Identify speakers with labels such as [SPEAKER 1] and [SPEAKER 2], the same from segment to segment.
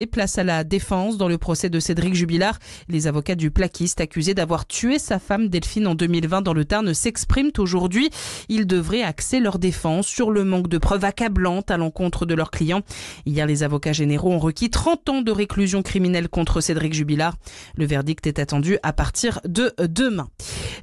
[SPEAKER 1] Et place à la défense dans le procès de Cédric Jubilard. Les avocats du plaquiste accusé d'avoir tué sa femme Delphine en 2020 dans le Tarn s'expriment aujourd'hui. Ils devraient axer leur défense sur le manque de preuves accablantes à l'encontre de leurs clients. Hier, les avocats généraux ont requis 30 ans de réclusion criminelle contre Cédric Jubilard. Le verdict est attendu à partir de demain.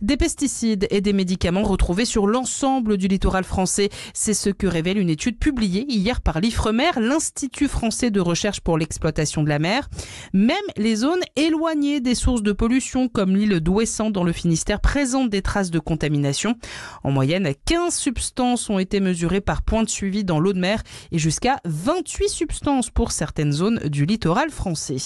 [SPEAKER 1] Des pesticides et des médicaments retrouvés sur l'ensemble du littoral français. C'est ce que révèle une étude publiée hier par l'Ifremer, l'Institut français de recherche pour l'exploitation de la mer. Même les zones éloignées des sources de pollution, comme l'île d'Ouessant dans le Finistère, présentent des traces de contamination. En moyenne, 15 substances ont été mesurées par point de suivi dans l'eau de mer et jusqu'à 28 substances pour certaines zones du littoral français.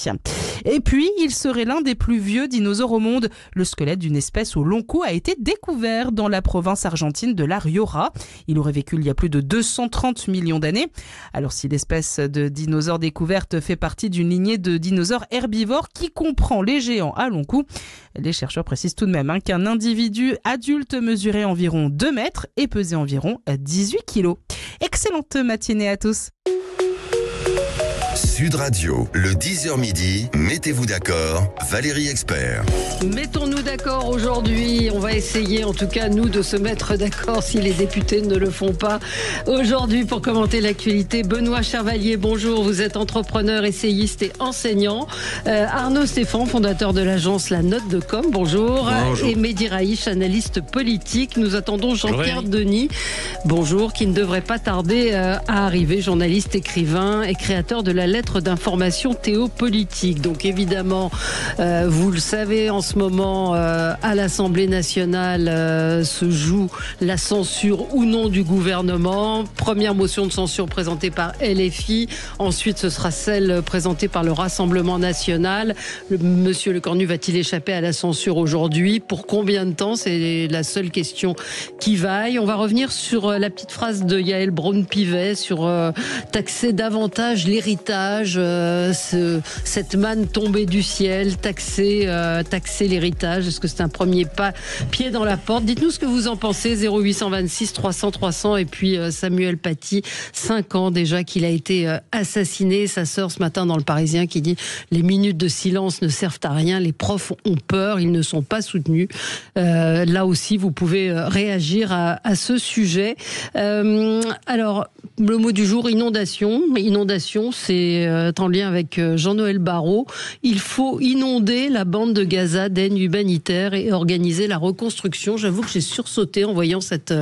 [SPEAKER 1] Et puis, il serait l'un des plus vieux dinosaures au monde. Le squelette d'une espèce au long cou a été découvert dans la province argentine de La Rioja. Il aurait vécu il y a plus de 230 millions d'années. Alors, si l'espèce de dinosaure découverte fait partie d'une lignée de dinosaures herbivores qui comprend les géants à long cou, les chercheurs précisent tout de même qu'un individu adulte mesurait environ 2 mètres et pesait environ 18 kilos. Excellente matinée à tous.
[SPEAKER 2] Sud Radio, le 10h midi, mettez-vous d'accord, Valérie Expert.
[SPEAKER 3] Mettons-nous d'accord aujourd'hui, on va essayer en tout cas nous de se mettre d'accord si les députés ne le font pas. Aujourd'hui pour commenter l'actualité, Benoît Chervalier, bonjour, vous êtes entrepreneur, essayiste et enseignant. Arnaud Stéphane, fondateur de l'agence La Note de Com, bonjour. Et Mehdi Raïch, analyste politique. Nous attendons Jean-Pierre Denis, bonjour, qui ne devrait pas tarder à arriver, journaliste, écrivain et créateur de la lettre d'information théopolitique. Donc évidemment, vous le savez, en ce moment, à l'Assemblée nationale se joue la censure ou non du gouvernement. Première motion de censure présentée par LFI. Ensuite, ce sera celle présentée par le Rassemblement national. Monsieur Lecornu va-t-il échapper à la censure aujourd'hui? Pour combien de temps? C'est la seule question qui vaille. On va revenir sur la petite phrase de Yael Braun-Pivet sur taxer davantage l'héritage. Cette manne tombée du ciel, taxer l'héritage. Est-ce que c'est un premier pied dans la porte? Dites-nous ce que vous en pensez. 0826 300 300. Et puis Samuel Paty, 5 ans déjà qu'il a été assassiné. Sa sœur ce matin dans Le Parisien qui dit les minutes de silence ne servent à rien. Les profs ont peur, ils ne sont pas soutenus. Là aussi, vous pouvez réagir à ce sujet. Alors, le mot du jour, inondation. Inondation, c'est en lien avec Jean-Noël Barrot. Il faut inonder la bande de Gaza d'aide humanitaire et organiser la reconstruction. J'avoue que j'ai sursauté en voyant cette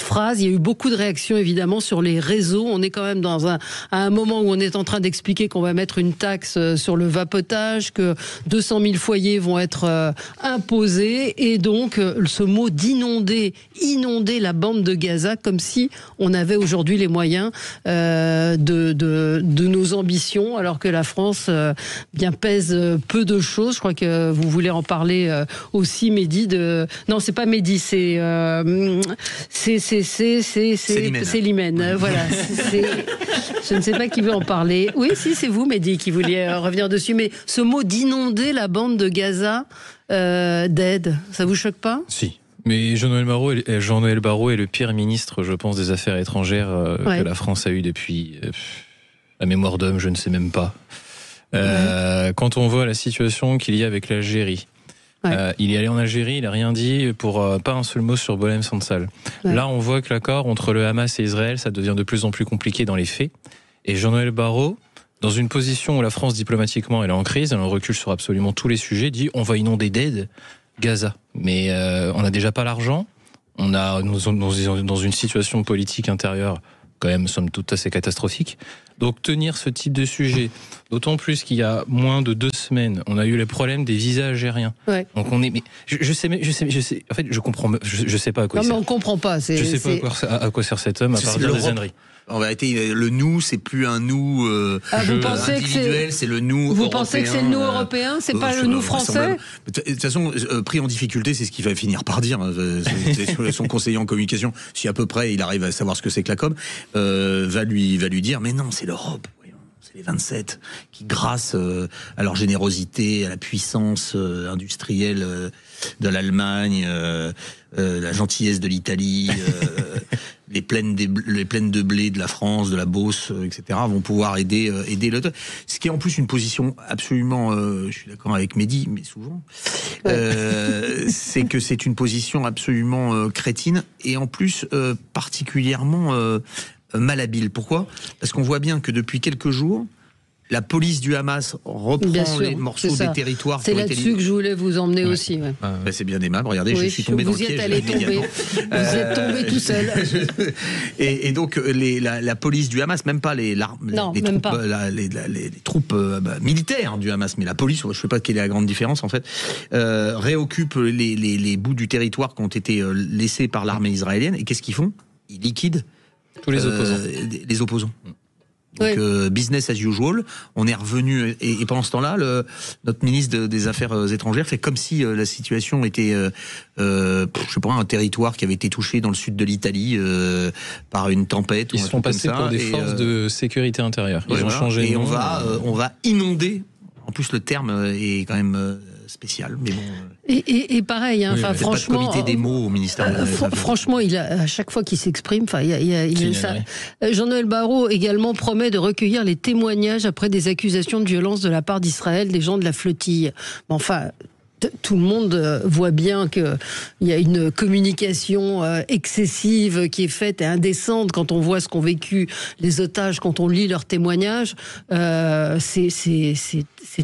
[SPEAKER 3] phrase. Il y a eu beaucoup de réactions évidemment sur les réseaux. On est quand même à un moment où on est en train d'expliquer qu'on va mettre une taxe sur le vapotage, que 200 000 foyers vont être imposés, et donc ce mot inonder la bande de Gaza, comme si on avait aujourd'hui les moyens de nos ambitions, alors que la France bien pèse peu de choses. Je crois que vous voulez en parler aussi, Mehdi. Non, c'est pas Mehdi, c'est Limène. Voilà. Je ne sais pas qui veut en parler. Oui, si, c'est vous, Mehdi, qui vouliez revenir dessus. Mais ce mot d'inonder la bande de Gaza d'aide, ça vous choque pas?
[SPEAKER 4] Si. Mais Jean-Noël Barrot est le pire ministre, je pense, des Affaires étrangères que la France a eu depuis la mémoire d'homme, je ne sais même pas. Quand on voit la situation qu'il y a avec l'Algérie, il est allé en Algérie, il n'a rien dit pour pas un seul mot sur Bolem Sansal. Là, on voit que l'accord entre le Hamas et Israël, ça devient de plus en plus compliqué dans les faits. Et Jean-Noël Barrot, dans une position où la France diplomatiquement elle est en crise, elle en recule sur absolument tous les sujets, dit on va inonder d'aide Gaza. Mais on n'a déjà pas l'argent, on a dans une situation politique intérieure quand même somme toute assez catastrophique. Donc tenir ce type de sujet, d'autant plus qu'il y a moins de 2 semaines, on a eu les problèmes des visas algériens. Donc on est, mais je sais, en fait je comprends, je sais pas à quoi.
[SPEAKER 3] Non, mais on comprend pas.
[SPEAKER 4] Je sais pas à quoi sert cet homme à part dire des âneries.
[SPEAKER 5] En vérité, le nous, c'est plus un nous individuel, c'est le nous
[SPEAKER 3] Vous
[SPEAKER 5] européen.
[SPEAKER 3] pensez que c'est le nous européen, c'est pas le nous français?
[SPEAKER 5] De toute façon, pris en difficulté, c'est ce qu'il va finir par dire. C'est son conseiller en communication, si à peu près il arrive à savoir ce que c'est que la com, va lui dire, mais non, c'est l'Europe. c'est les 27, qui grâce à leur générosité, à la puissance industrielle de l'Allemagne, la gentillesse de l'Italie, les plaines de blé de la France, de la Beauce, etc., vont pouvoir aider le. Ce qui est en plus une position absolument, je suis d'accord avec Mehdi, mais souvent, c'est que c'est une position absolument crétine et en plus particulièrement malhabile. Pourquoi ? Parce qu'on voit bien que depuis quelques jours, la police du Hamas reprend les morceaux des territoires.
[SPEAKER 3] C'est là-dessus que je voulais vous emmener aussi. Ouais.
[SPEAKER 5] C'est bien aimable. Regardez, je suis tombé dans le piège.
[SPEAKER 3] Vous êtes tombé tout seul.
[SPEAKER 5] Et donc la police du Hamas, même pas les troupes militaires du Hamas, mais la police, je ne sais pas quelle est la grande différence en fait, réoccupe les bouts du territoire qui ont été laissés par l'armée israélienne. Et qu'est-ce qu'ils font ? Ils liquident
[SPEAKER 4] tous les opposants.
[SPEAKER 5] Les opposants. Donc business as usual, on est revenu et pendant ce temps-là, notre ministre des Affaires étrangères fait comme si la situation était, je sais pas, un territoire qui avait été touché dans le sud de l'Italie par une tempête.
[SPEAKER 4] Ils sont passés pour des forces de sécurité intérieure. Ils ont changé.
[SPEAKER 5] Et on va inonder. En plus, le terme est quand même spécial, mais bon.
[SPEAKER 3] Et pareil, hein, franchement,
[SPEAKER 5] pas de comité des mots au ministère.
[SPEAKER 3] Franchement, à chaque fois qu'il s'exprime, Jean-Noël Barrot également promet de recueillir les témoignages après des accusations de violence de la part d'Israël des gens de la flottille. Enfin. Tout le monde voit bien qu'il y a une communication excessive qui est faite et indécente quand on voit ce qu'ont vécu les otages, quand on lit leurs témoignages. C'est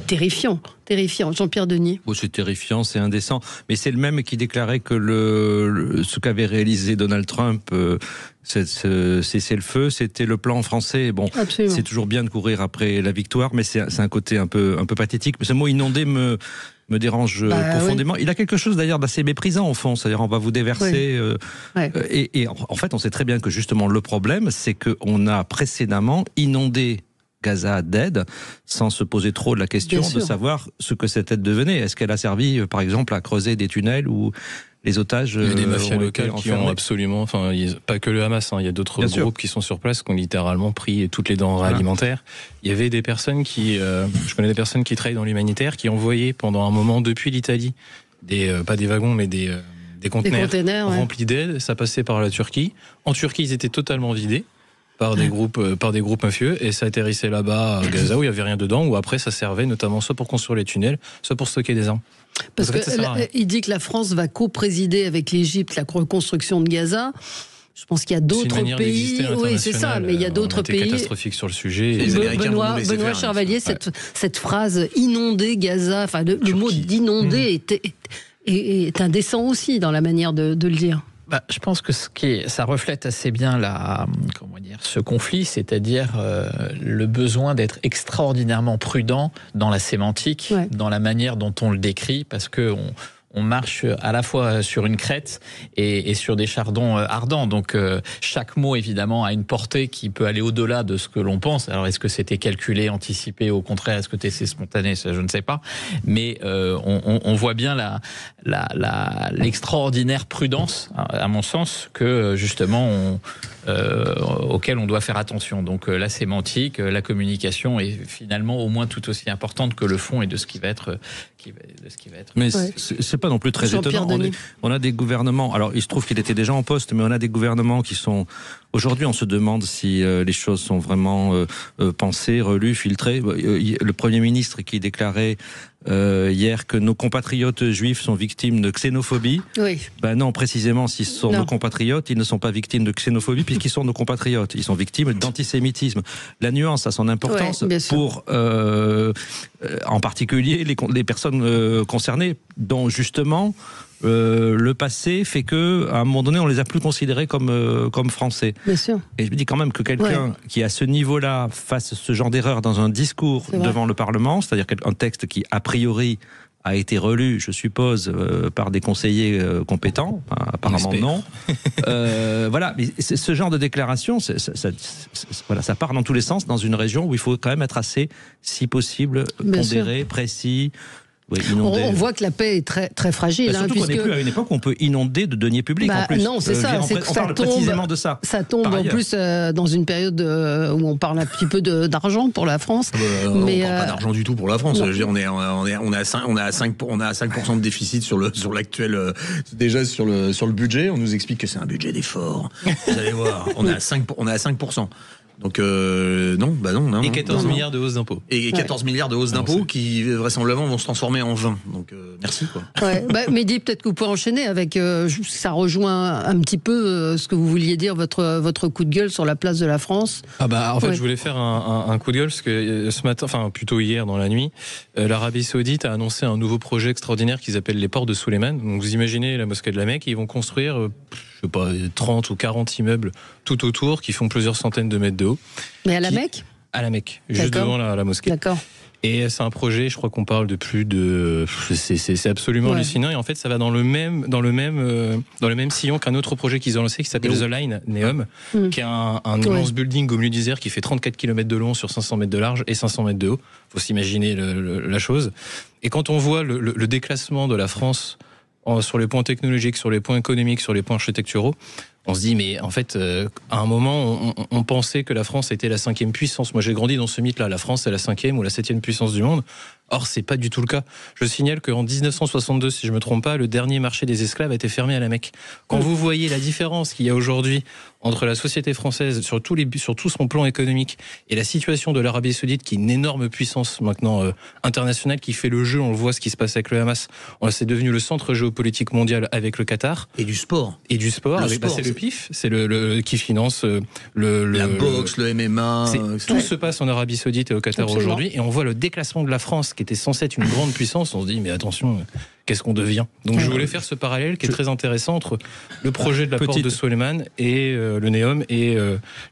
[SPEAKER 3] terrifiant. Terrifiant. Jean-Pierre Denis.
[SPEAKER 6] Bon, c'est terrifiant, c'est indécent. Mais c'est le même qui déclarait que ce qu'avait réalisé Donald Trump, cessez-le-feu, c'était le plan français. Bon, c'est toujours bien de courir après la victoire, mais c'est un côté un peu pathétique. Mais ce mot inondé me dérange profondément. Oui. Il a quelque chose d'ailleurs d'assez méprisant au fond, c'est-à-dire on va vous déverser. Et en fait, on sait très bien que justement le problème, c'est qu'on a précédemment inondé Gaza d'aide, sans se poser trop de la question de savoir ce que cette aide devenait. Est-ce qu'elle a servi, par exemple, à creuser des tunnels où les otages...
[SPEAKER 4] Il y a des mafias locales qui ont absolument... pas que le Hamas, il y a d'autres groupes qui sont sur place, qui ont littéralement pris toutes les denrées alimentaires. Il y avait des personnes je connais des personnes qui travaillent dans l'humanitaire, qui envoyaient pendant un moment, depuis l'Italie, pas des wagons, mais des conteneurs remplis d'aide. Ça passait par la Turquie. En Turquie, ils étaient totalement vidés par des groupes mafieux, et ça atterrissait là-bas à Gaza où il n'y avait rien dedans, où après ça servait notamment soit pour construire les tunnels, soit pour stocker des armes.
[SPEAKER 3] Parce qu'il dit que la France va co-présider avec l'Égypte la reconstruction de Gaza. Je pense qu'il y a d'autres pays. Oui, c'est ça, mais il y a d'autres pays.
[SPEAKER 4] Catastrophique sur le sujet.
[SPEAKER 3] Benoît Chervalier, cette phrase inonder Gaza, le mot d'inonder est indécent aussi dans la manière de le dire.
[SPEAKER 7] Je pense que ça reflète assez bien ce conflit, c'est-à-dire le besoin d'être extraordinairement prudent dans la sémantique, dans la manière dont on le décrit, parce que on marche à la fois sur une crête et sur des chardons ardents. Donc chaque mot, évidemment, a une portée qui peut aller au-delà de ce que l'on pense. Alors est-ce que c'était calculé, anticipé, au contraire, est-ce que c'est spontané, ça, je ne sais pas. Mais on voit bien l'extraordinaire prudence, à mon sens, que justement auquel on doit faire attention. Donc la sémantique, la communication est finalement au moins tout aussi importante que le fond et de ce qui va être.
[SPEAKER 6] Mais c'est pas non plus très étonnant. On a des gouvernements. Alors il se trouve qu'il était déjà en poste, mais on a des gouvernements qui sont. Aujourd'hui, on se demande si les choses sont vraiment pensées, relues, filtrées. Le Premier ministre qui déclarait hier que nos compatriotes juifs sont victimes de xénophobie. Oui. Non, précisément, s'ils sont nos compatriotes, ils ne sont pas victimes de xénophobie puisqu'ils sont nos compatriotes. Ils sont victimes d'antisémitisme. La nuance a son importance pour, en particulier, les personnes concernées, dont justement le passé fait que, à un moment donné, on les a plus considérés comme français. Bien sûr. Et je me dis quand même que quelqu'un qui à ce niveau-là fasse ce genre d'erreur dans un discours devant le Parlement, c'est-à-dire un texte qui a priori a été relu, je suppose, par des conseillers compétents, apparemment non. Voilà, mais ce genre de déclaration, ça part dans tous les sens dans une région où il faut quand même être assez, si possible, pondéré, précis.
[SPEAKER 3] On voit que la paix est très, très fragile.
[SPEAKER 6] Surtout qu'on n'est plus à une époque où on peut inonder de deniers publics en plus.
[SPEAKER 3] Non, c'est ça.
[SPEAKER 6] On parle précisément de ça.
[SPEAKER 3] Ça tombe en plus dans une période où on parle un petit peu d'argent pour la France.
[SPEAKER 5] Mais on parle pas d'argent du tout pour la France. Je veux dire, on a 5% de déficit sur l'actuel déjà sur le budget. On nous explique que c'est un budget d'effort. Vous allez voir, on est à 5%. Donc non.
[SPEAKER 4] Et 14 milliards de hausse d'impôts.
[SPEAKER 5] Et 14 milliards de hausse d'impôts qui vraisemblablement vont se transformer en 20. Donc merci quoi.
[SPEAKER 3] Mehdi, peut-être que vous pouvez enchaîner avec ça rejoint un petit peu ce que vous vouliez dire, votre coup de gueule sur la place de la France.
[SPEAKER 4] En fait, je voulais faire un coup de gueule parce que ce matin, enfin plutôt hier dans la nuit, l'Arabie Saoudite a annoncé un nouveau projet extraordinaire qu'ils appellent les ports de Sulayman. Donc vous imaginez la mosquée de la Mecque, ils vont construire 30 ou 40 immeubles tout autour qui font plusieurs centaines de mètres de haut.
[SPEAKER 3] Mais à la Mecque ?
[SPEAKER 4] À la Mecque, juste devant la mosquée.
[SPEAKER 3] D'accord.
[SPEAKER 4] Et c'est un projet, je crois qu'on parle de plus de... C'est absolument hallucinant. Et en fait, ça va dans le même sillon qu'un autre projet qu'ils ont lancé qui s'appelle The Line, Neom, qui est un immense building au milieu du désert qui fait 34 km de long sur 500 mètres de large et 500 mètres de haut. Faut s'imaginer la chose. Et quand on voit le déclassement de la France sur les points technologiques, sur les points économiques, sur les points architecturaux, on se dit, mais en fait, à un moment, on pensait que la France était la 5e puissance. Moi, j'ai grandi dans ce mythe-là. La France est la 5e ou la 7e puissance du monde. Or, c'est pas du tout le cas. Je signale qu'en 1962, si je me trompe pas, le dernier marché des esclaves a été fermé à la Mecque. Quand vous voyez la différence qu'il y a aujourd'hui entre la société française sur tout son plan économique et la situation de l'Arabie Saoudite, qui est une énorme puissance maintenant internationale, qui fait le jeu, on le voit ce qui se passe avec le Hamas. C'est devenu le centre géopolitique mondial avec le Qatar.
[SPEAKER 5] Et du sport.
[SPEAKER 4] C'est le PIF, c'est le qui finance
[SPEAKER 5] la boxe, le MMA.
[SPEAKER 4] Tout se passe en Arabie Saoudite et au Qatar aujourd'hui, et on voit le déclassement de la France, qui était censée être une grande puissance. On se dit, mais attention, qu'est-ce qu'on devient ? Donc je voulais faire ce parallèle qui est très intéressant entre le projet de la porte de Sulayman et le Neom et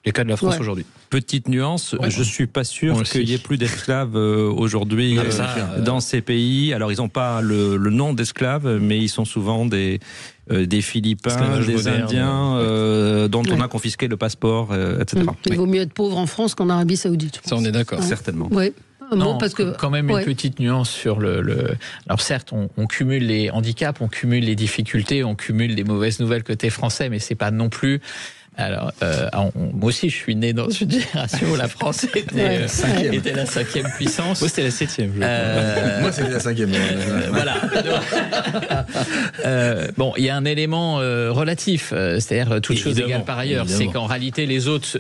[SPEAKER 4] les cas de la France aujourd'hui.
[SPEAKER 6] Petite nuance, je suis pas sûr qu'il y ait plus d'esclaves aujourd'hui dans ces pays. Alors ils n'ont pas le nom d'esclaves, mais ils sont souvent des Philippins, des Indiens dont on a confisqué le passeport, etc.
[SPEAKER 3] Il vaut mieux être pauvre en France qu'en Arabie Saoudite.
[SPEAKER 4] Ça, on est d'accord.
[SPEAKER 6] Certainement.
[SPEAKER 3] Oui.
[SPEAKER 7] Non, parce que quand même une petite nuance sur Alors certes, on cumule les handicaps, on cumule les difficultés, on cumule des mauvaises nouvelles côté français, mais c'est pas non plus... Alors, moi aussi, je suis né dans une génération où la France était la 5e puissance.
[SPEAKER 4] Moi, c'était la 7e.
[SPEAKER 5] Moi, c'était la 5e.
[SPEAKER 7] Voilà. Bon, il y a un élément relatif, c'est-à-dire toutes choses égales par ailleurs. C'est qu'en réalité, les autres...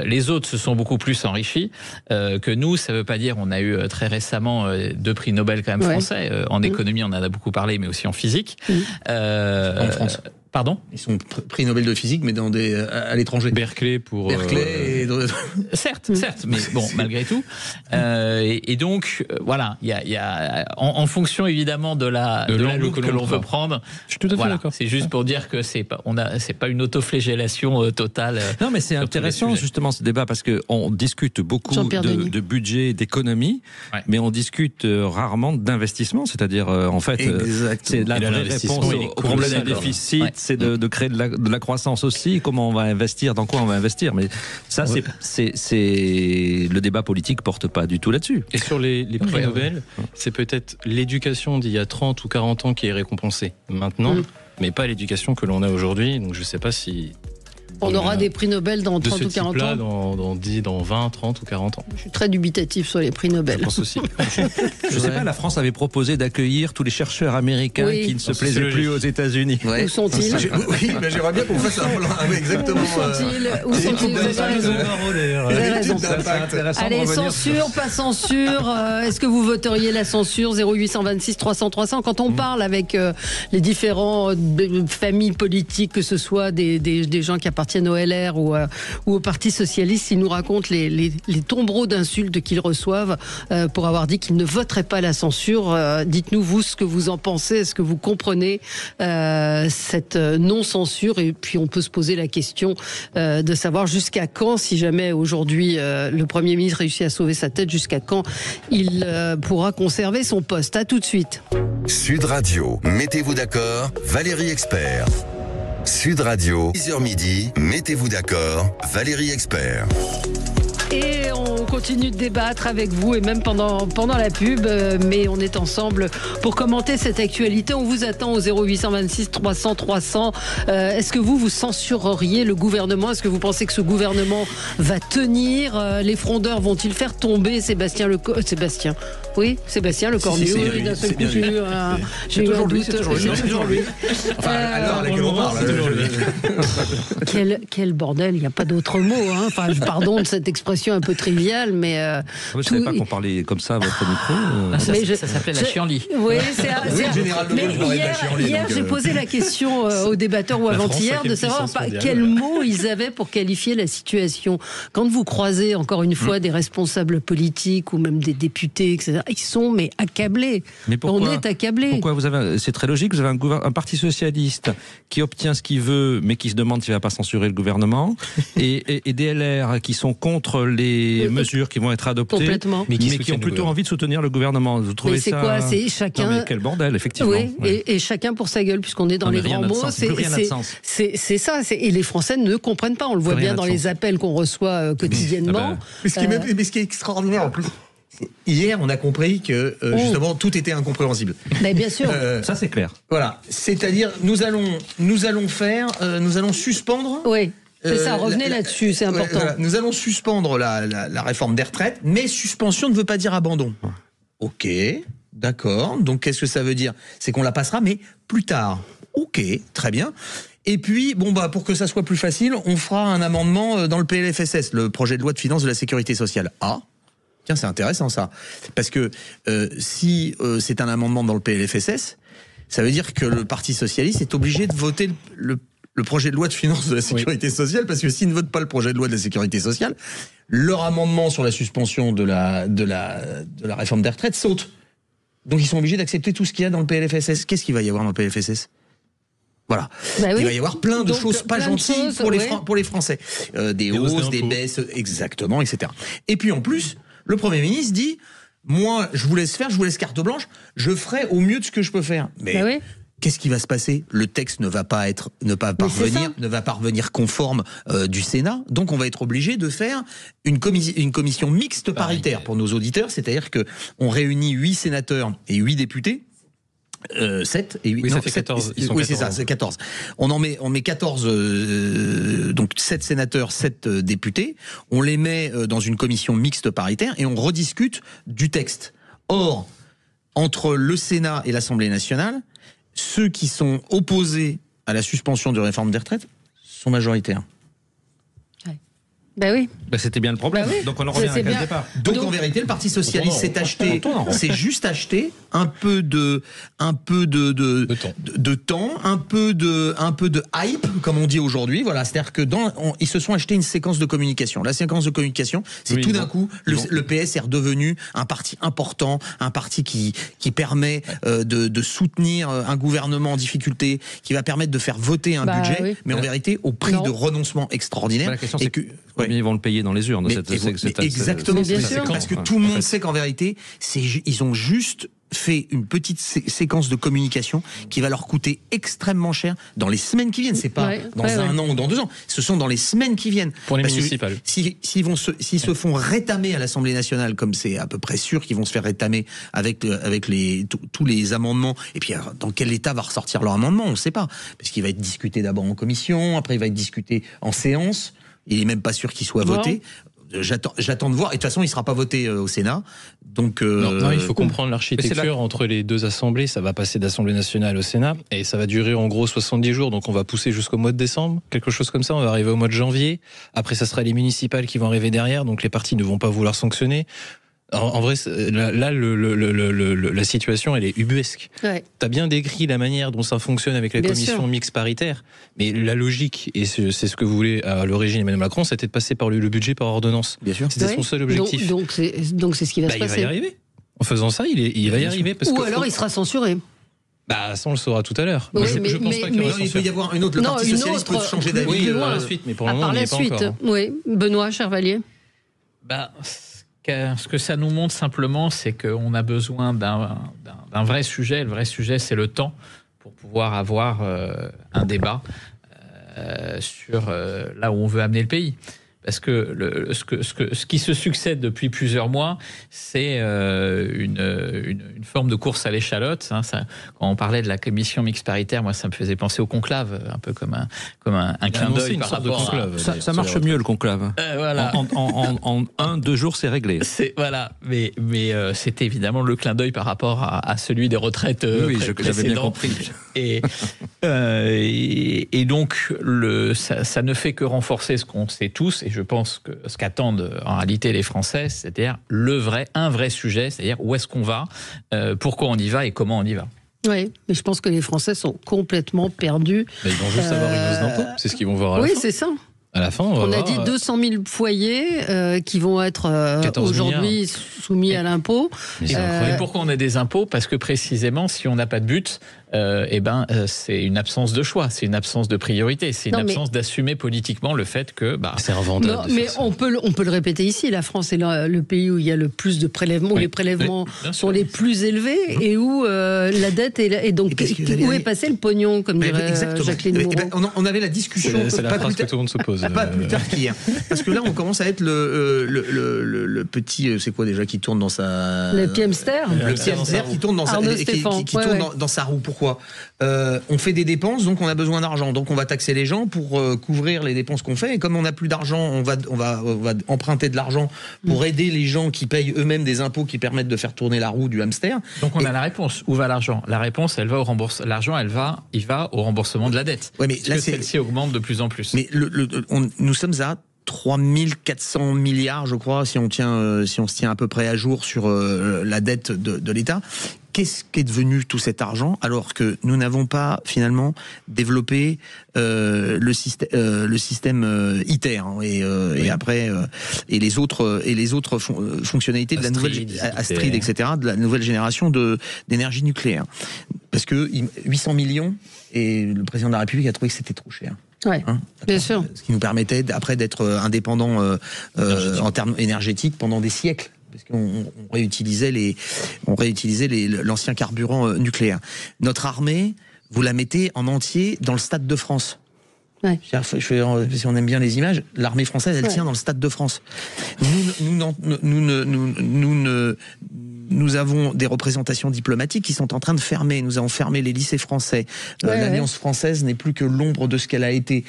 [SPEAKER 7] les autres se sont beaucoup plus enrichis que nous. Ça veut pas dire, on a eu très récemment 2 prix Nobel quand même français. En économie, on en a beaucoup parlé, mais aussi en physique.
[SPEAKER 5] En France.
[SPEAKER 7] Pardon ?
[SPEAKER 5] Ils sont prix Nobel de physique, mais à l'étranger.
[SPEAKER 4] Berkeley
[SPEAKER 7] certes, mais bon, malgré tout. Et donc, voilà, il y a en fonction évidemment de l'angle que l'on veut prendre.
[SPEAKER 4] Je suis tout à fait d'accord.
[SPEAKER 7] C'est juste pour dire que c'est pas une autoflagellation totale.
[SPEAKER 6] Non, mais c'est intéressant justement ce débat parce que on discute beaucoup de budget, d'économie, mais on discute rarement d'investissement. C'est-à-dire, en fait, c'est la vraie réponse au problème du déficit. C'est de créer de la croissance aussi. Comment on va investir, dans quoi on va investir. Mais ça, c'est le débat politique porte pas du tout là-dessus.
[SPEAKER 4] Et sur les prix Nobel, c'est peut-être l'éducation d'il y a 30 ou 40 ans qui est récompensée maintenant, mais pas l'éducation que l'on a aujourd'hui. Donc je sais pas si...
[SPEAKER 3] On aura des prix Nobel dans 30 ou 40 ans.
[SPEAKER 4] Dans 20, 30 ou 40 ans.
[SPEAKER 3] Je suis très dubitatif sur les prix Nobel.
[SPEAKER 4] Je pense aussi.
[SPEAKER 6] Je sais pas, la France avait proposé d'accueillir tous les chercheurs américains qui ne se plaisaient plus aux États-unis.
[SPEAKER 3] Où sont-ils ?
[SPEAKER 5] Oui, mais j'aimerais bien qu'on fasse un plan. Exactement.
[SPEAKER 3] Où sont-ils ? Vous avez raison. Allez, censure, pas censure. Est-ce que vous voteriez la censure ? 0826 300 300. Quand on parle avec les différentes familles politiques, que ce soit des gens qui appartiennent au LR ou au Parti Socialiste, ils nous racontent les tombereaux d'insultes qu'ils reçoivent pour avoir dit qu'ils ne voteraient pas la censure. Dites-nous, vous, ce que vous en pensez. Est-ce que vous comprenez cette non-censure ? Et puis, on peut se poser la question de savoir jusqu'à quand, si jamais aujourd'hui le Premier ministre réussit à sauver sa tête, jusqu'à quand il pourra conserver son poste. À tout de suite.
[SPEAKER 2] Sud Radio, mettez-vous d'accord, Valérie Expert. Sud Radio, 10h midi, mettez-vous d'accord, Valérie Expert.
[SPEAKER 3] Et on continue continue de débattre avec vous et même pendant la pub, mais on est ensemble pour commenter cette actualité. On vous attend au 0826 300 300. Est-ce que vous censureriez le gouvernement? Est-ce que vous pensez que ce gouvernement va tenir? Les frondeurs vont-ils faire tomber Sébastien Lecornu? Oui, d'un seul coup, j'ai eu un doute.
[SPEAKER 5] C'est toujours lui. Enfin, alors, laquelle on parle.
[SPEAKER 3] Quel bordel, il n'y a pas d'autre mot. Hein. Enfin, pardon de cette expression un peu triviale, mais...
[SPEAKER 6] je ne savais pas qu'on parlait comme ça à votre micro.
[SPEAKER 7] Ça s'appelait la chienlit.
[SPEAKER 3] Oui, hier, j'ai posé la question aux débatteurs ou avant-hier de savoir quels mots ils avaient pour qualifier la situation. Quand vous croisez, encore une fois, des responsables politiques ou même des députés, etc., ils sont accablés.
[SPEAKER 6] Mais pourquoi,
[SPEAKER 3] on est accablés.
[SPEAKER 6] Pourquoi c'est très logique, vous avez un parti socialiste qui obtient ce qu'il veut, mais qui se demande s'il ne va pas censurer le gouvernement, et des LR qui sont contre les mesures qui vont être adoptées, mais qui ont plutôt envie de soutenir le gouvernement. Vous trouvez
[SPEAKER 3] c'est quoi? C'est chacun...
[SPEAKER 6] Non, mais quel bordel, effectivement.
[SPEAKER 3] Oui, et chacun pour sa gueule, puisqu'on est dans les grands mots. C'est ça. Et les Français ne comprennent pas. On le voit bien dans les appels qu'on reçoit quotidiennement.
[SPEAKER 5] Mais ce qui est extraordinaire en plus, hier, on a compris que justement tout était incompréhensible.
[SPEAKER 3] Mais bien sûr.
[SPEAKER 6] Ça c'est clair.
[SPEAKER 5] Voilà. C'est-à-dire nous allons suspendre.
[SPEAKER 3] Oui. C'est ça. Revenez là-dessus, c'est important.
[SPEAKER 5] Voilà, nous allons suspendre la réforme des retraites, mais suspension ne veut pas dire abandon. Ok, d'accord. Donc qu'est-ce que ça veut dire? C'est qu'on la passera, mais plus tard. Ok, très bien. Et puis, pour que ça soit plus facile, on fera un amendement dans le PLFSS, le projet de loi de finances de la sécurité sociale. Ah. Tiens, c'est intéressant ça. Parce que si c'est un amendement dans le PLFSS, ça veut dire que le Parti socialiste est obligé de voter le projet de loi de finances de la sécurité sociale, parce que s'ils ne votent pas le projet de loi de la sécurité sociale, leur amendement sur la suspension de la réforme des retraites saute. Donc ils sont obligés d'accepter tout ce qu'il y a dans le PLFSS. Qu'est-ce qu'il va y avoir dans le PLFSS ? Voilà. Il va y avoir plein de choses pas gentilles pour les Français. Des hausses, des baisses, exactement, etc. Et puis en plus, le Premier ministre dit, moi, je vous laisse faire, je vous laisse carte blanche, je ferai au mieux de ce que je peux faire. Mais qu'est-ce qui va se passer ? Le texte ne va pas revenir conforme du Sénat, donc on va être obligé de faire une commission mixte paritaire pour nos auditeurs, c'est-à-dire que on réunit 8 sénateurs et 8 députés. 7 et 8.
[SPEAKER 4] Oui, ça fait 14.
[SPEAKER 5] Oui, c'est ça, c'est 14. On met 14, donc 7 sénateurs, 7 députés. On les met dans une commission mixte paritaire et on rediscute du texte. Or, entre le Sénat et l'Assemblée nationale, ceux qui sont opposés à la suspension de la réforme des retraites sont majoritaires.
[SPEAKER 3] Ben oui.
[SPEAKER 6] C'était bien le problème. Donc on en revient à quel départ.
[SPEAKER 5] Donc en vérité, le Parti socialiste s'est juste acheté un peu de temps, un peu de hype, comme on dit aujourd'hui. Voilà, c'est-à-dire que ils se sont achetés une séquence de communication. La séquence de communication, c'est tout d'un coup le PS est redevenu un parti important, un parti qui permet de soutenir un gouvernement en difficulté, qui va permettre de faire voter un budget, mais en vérité au prix de renoncement extraordinaire.
[SPEAKER 6] La question, ils vont le payer dans les urnes.
[SPEAKER 5] Exactement, parce que tout le monde sait qu'en vérité, ils ont juste fait une petite séquence de communication qui va leur coûter extrêmement cher dans les semaines qui viennent. C'est pas dans un an ou dans 2 ans. Ce sont dans les semaines qui viennent.
[SPEAKER 4] Pour les municipales.
[SPEAKER 5] S'ils se font rétamer à l'Assemblée nationale, comme c'est à peu près sûr qu'ils vont se faire rétamer avec tous les amendements, et puis dans quel état va ressortir leur amendement, on ne sait pas. Parce qu'il va être discuté d'abord en commission, après il va être discuté en séance. Il est même pas sûr qu'il soit voté. J'attends de voir. Et de toute façon, il sera pas voté au Sénat. Donc
[SPEAKER 4] non, il faut comprendre l'architecture entre les deux assemblées. Ça va passer d'Assemblée nationale au Sénat et ça va durer en gros 70 jours. Donc on va pousser jusqu'au mois de décembre, quelque chose comme ça. On va arriver au mois de janvier. Après, ça sera les municipales qui vont arriver derrière. Donc les partis ne vont pas vouloir sanctionner. En vrai, là, la situation, elle est ubuesque. T'as bien décrit la manière dont ça fonctionne avec la commission mixte paritaire, mais la logique, et c'est ce que voulait à l'origine Emmanuel Macron, c'était de passer par le budget par ordonnance.
[SPEAKER 5] Bien sûr.
[SPEAKER 4] C'était son seul objectif.
[SPEAKER 3] Donc c'est ce qui va se passer.
[SPEAKER 4] Il va y arriver. En faisant ça, il va y arriver.
[SPEAKER 3] Alors il sera censuré.
[SPEAKER 4] Ça, on le saura tout à l'heure.
[SPEAKER 5] Je pense pas qu'il peut y avoir une autre. Le Parti socialiste peut changer d'avis.
[SPEAKER 4] Oui, par la suite, mais pour le moment, on n'y est pas encore.
[SPEAKER 3] Oui, Benoît Chervalier.
[SPEAKER 7] Ce que ça nous montre simplement, c'est qu'on a besoin d'un vrai sujet. Le vrai sujet, c'est le temps pour pouvoir avoir un débat sur là où on veut amener le pays. parce que ce qui se succède depuis plusieurs mois, c'est une forme de course à l'échalote. Hein, ça, quand on parlait de la commission mixte paritaire, moi, ça me faisait penser au conclave, un peu comme un clin d'œil par rapport à...
[SPEAKER 6] Ça marche mieux, le conclave.
[SPEAKER 7] Voilà.
[SPEAKER 6] En 1-2 jours, c'est réglé.
[SPEAKER 7] Voilà, mais c'était évidemment le clin d'œil par rapport à celui des retraites précédentes.
[SPEAKER 6] J'avais bien compris.
[SPEAKER 7] Et donc, ça ne fait que renforcer ce qu'on sait tous, et je pense que ce qu'attendent en réalité les Français, c'est-à-dire un vrai sujet, c'est-à-dire où est-ce qu'on va, pourquoi on y va et comment on y va.
[SPEAKER 3] Oui, mais je pense que les Français sont complètement perdus.
[SPEAKER 4] Mais ils vont juste avoir une hausse d'impôt, c'est ce qu'ils vont voir à la fin.
[SPEAKER 3] Oui, c'est ça.
[SPEAKER 4] À la fin,
[SPEAKER 3] on a dit 200 000 foyers qui vont être aujourd'hui soumis à l'impôt.
[SPEAKER 7] Et pourquoi on a des impôts ? Parce que précisément, si on n'a pas de but, c'est une absence de choix, c'est une absence de priorité, c'est une absence d'assumer politiquement le fait que
[SPEAKER 4] c'est rentable.
[SPEAKER 3] Mais on peut le répéter ici. La France est le pays où il y a le plus de prélèvements, où les prélèvements sont les plus élevés et où la dette est donc où est passé le pognon, comme dirait Jacqueline Moreau.
[SPEAKER 5] On avait la discussion.
[SPEAKER 4] C'est la phrase que tout le monde se pose.
[SPEAKER 5] Pas plus tard qu'hier, parce que là on commence à être le petit, c'est quoi déjà qui tourne dans sa.
[SPEAKER 3] Le petit hamster.
[SPEAKER 5] Le petit hamster qui tourne dans dans sa roue. Pourquoi on fait des dépenses, donc on a besoin d'argent, donc on va taxer les gens pour couvrir les dépenses qu'on fait. Et comme on n'a plus d'argent, on va emprunter de l'argent pour aider les gens qui payent eux-mêmes des impôts qui permettent de faire tourner la roue du hamster.
[SPEAKER 7] Donc on a la réponse. Où va l'argent ? La réponse, elle va au remboursement. L'argent, il va au remboursement de la dette.
[SPEAKER 5] Ouais, mais là,
[SPEAKER 7] celle-ci augmente de plus en plus.
[SPEAKER 5] Mais nous sommes à 3400 milliards, je crois, si on se tient à peu près à jour sur la dette de l'État. Qu'est-ce qu'est devenu tout cet argent alors que nous n'avons pas finalement développé le système ITER et après et les autres fonctionnalités de la nouvelle Astrid, etc., de la nouvelle génération d'énergie nucléaire, parce que 800 millions et le président de la République a trouvé que c'était trop cher.
[SPEAKER 3] Ouais, bien sûr.
[SPEAKER 5] Ce qui nous permettait après d'être indépendants en termes énergétiques pendant des siècles, parce qu'on réutilisait l'ancien carburant nucléaire. Notre armée, vous la mettez en entier dans le Stade de France.
[SPEAKER 3] Ouais.
[SPEAKER 5] Si on aime bien les images, l'armée française, elle tient dans le Stade de France. Nous avons des représentations diplomatiques qui sont en train de fermer. Nous avons fermé les lycées français. L'Alliance française n'est plus que l'ombre de ce qu'elle a été.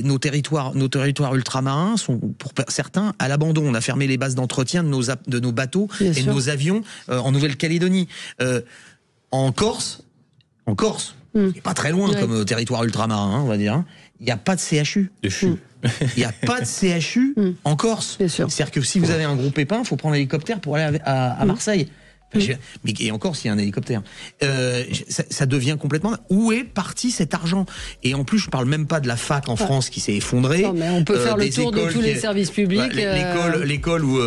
[SPEAKER 5] Nos territoires ultramarins sont, pour certains, à l'abandon. On a fermé les bases d'entretien de nos bateaux et de nos avions en Nouvelle-Calédonie. En Corse, c'est pas très loin comme territoire ultramarin, on va dire. Il n'y a pas de CHU. Il n'y a pas de CHU en Corse. C'est-à-dire que si vous avez un gros pépin, il faut prendre l'hélicoptère pour aller à Marseille. Mais et encore s'il y a un hélicoptère, ça devient complètement. Où est parti cet argent? Et en plus, je parle même pas de la fac en France qui s'est effondrée.
[SPEAKER 3] Non, mais on peut faire le tour de tous les services publics.
[SPEAKER 5] L'école où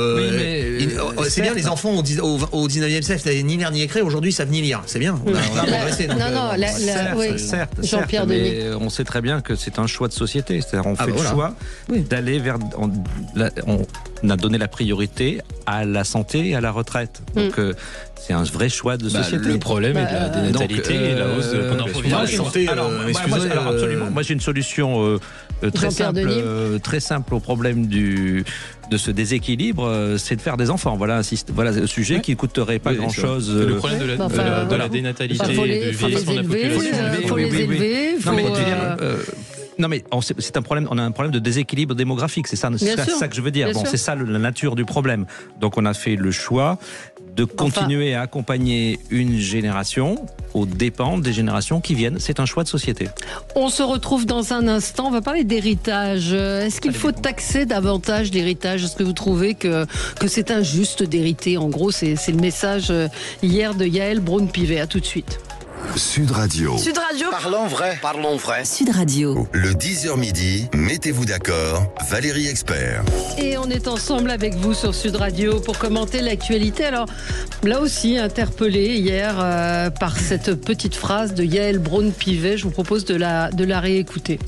[SPEAKER 5] c'est bien, les enfants au 19e siècle savaient ni lire ni écrire. Aujourd'hui, ils savent ni lire. C'est bien. On a progressé.
[SPEAKER 6] Certes,
[SPEAKER 3] Jean-Pierre Denis.
[SPEAKER 6] Mais on sait très bien que c'est un choix de société. C'est-à-dire, on fait le choix d'aller vers. On a donné la priorité à la santé et à la retraite. Donc c'est un vrai choix de société.
[SPEAKER 4] Le problème est de la dénatalité et la hausse de la population.
[SPEAKER 6] Alors, absolument. Moi, j'ai une solution très simple au problème de ce déséquilibre, c'est de faire des enfants. Voilà un sujet qui ne coûterait pas grand-chose.
[SPEAKER 4] Le problème de la dénatalité, du vieillissement de la population.
[SPEAKER 3] Il faut les élever.
[SPEAKER 6] Non mais c'est un problème. On a un problème de déséquilibre démographique. C'est ça que je veux dire. Bon, c'est ça la nature du problème. Donc on a fait le choix de continuer à accompagner une génération aux dépens des générations qui viennent. C'est un choix de société.
[SPEAKER 3] On se retrouve dans un instant. On va parler d'héritage. Est-ce qu'il faut taxer davantage l'héritage? Est-ce que vous trouvez que c'est injuste d'hériter? En gros, c'est le message hier de Yael Braun-Pivet. À tout de suite.
[SPEAKER 2] Sud Radio.
[SPEAKER 8] Sud Radio.
[SPEAKER 2] Parlons vrai.
[SPEAKER 8] Sud Radio.
[SPEAKER 2] Le 10h midi, mettez-vous d'accord, Valérie Expert.
[SPEAKER 3] Et on est ensemble avec vous sur Sud Radio pour commenter l'actualité. Alors, là aussi, interpellé hier par cette petite phrase de Yael Braun-Pivet, je vous propose de la réécouter.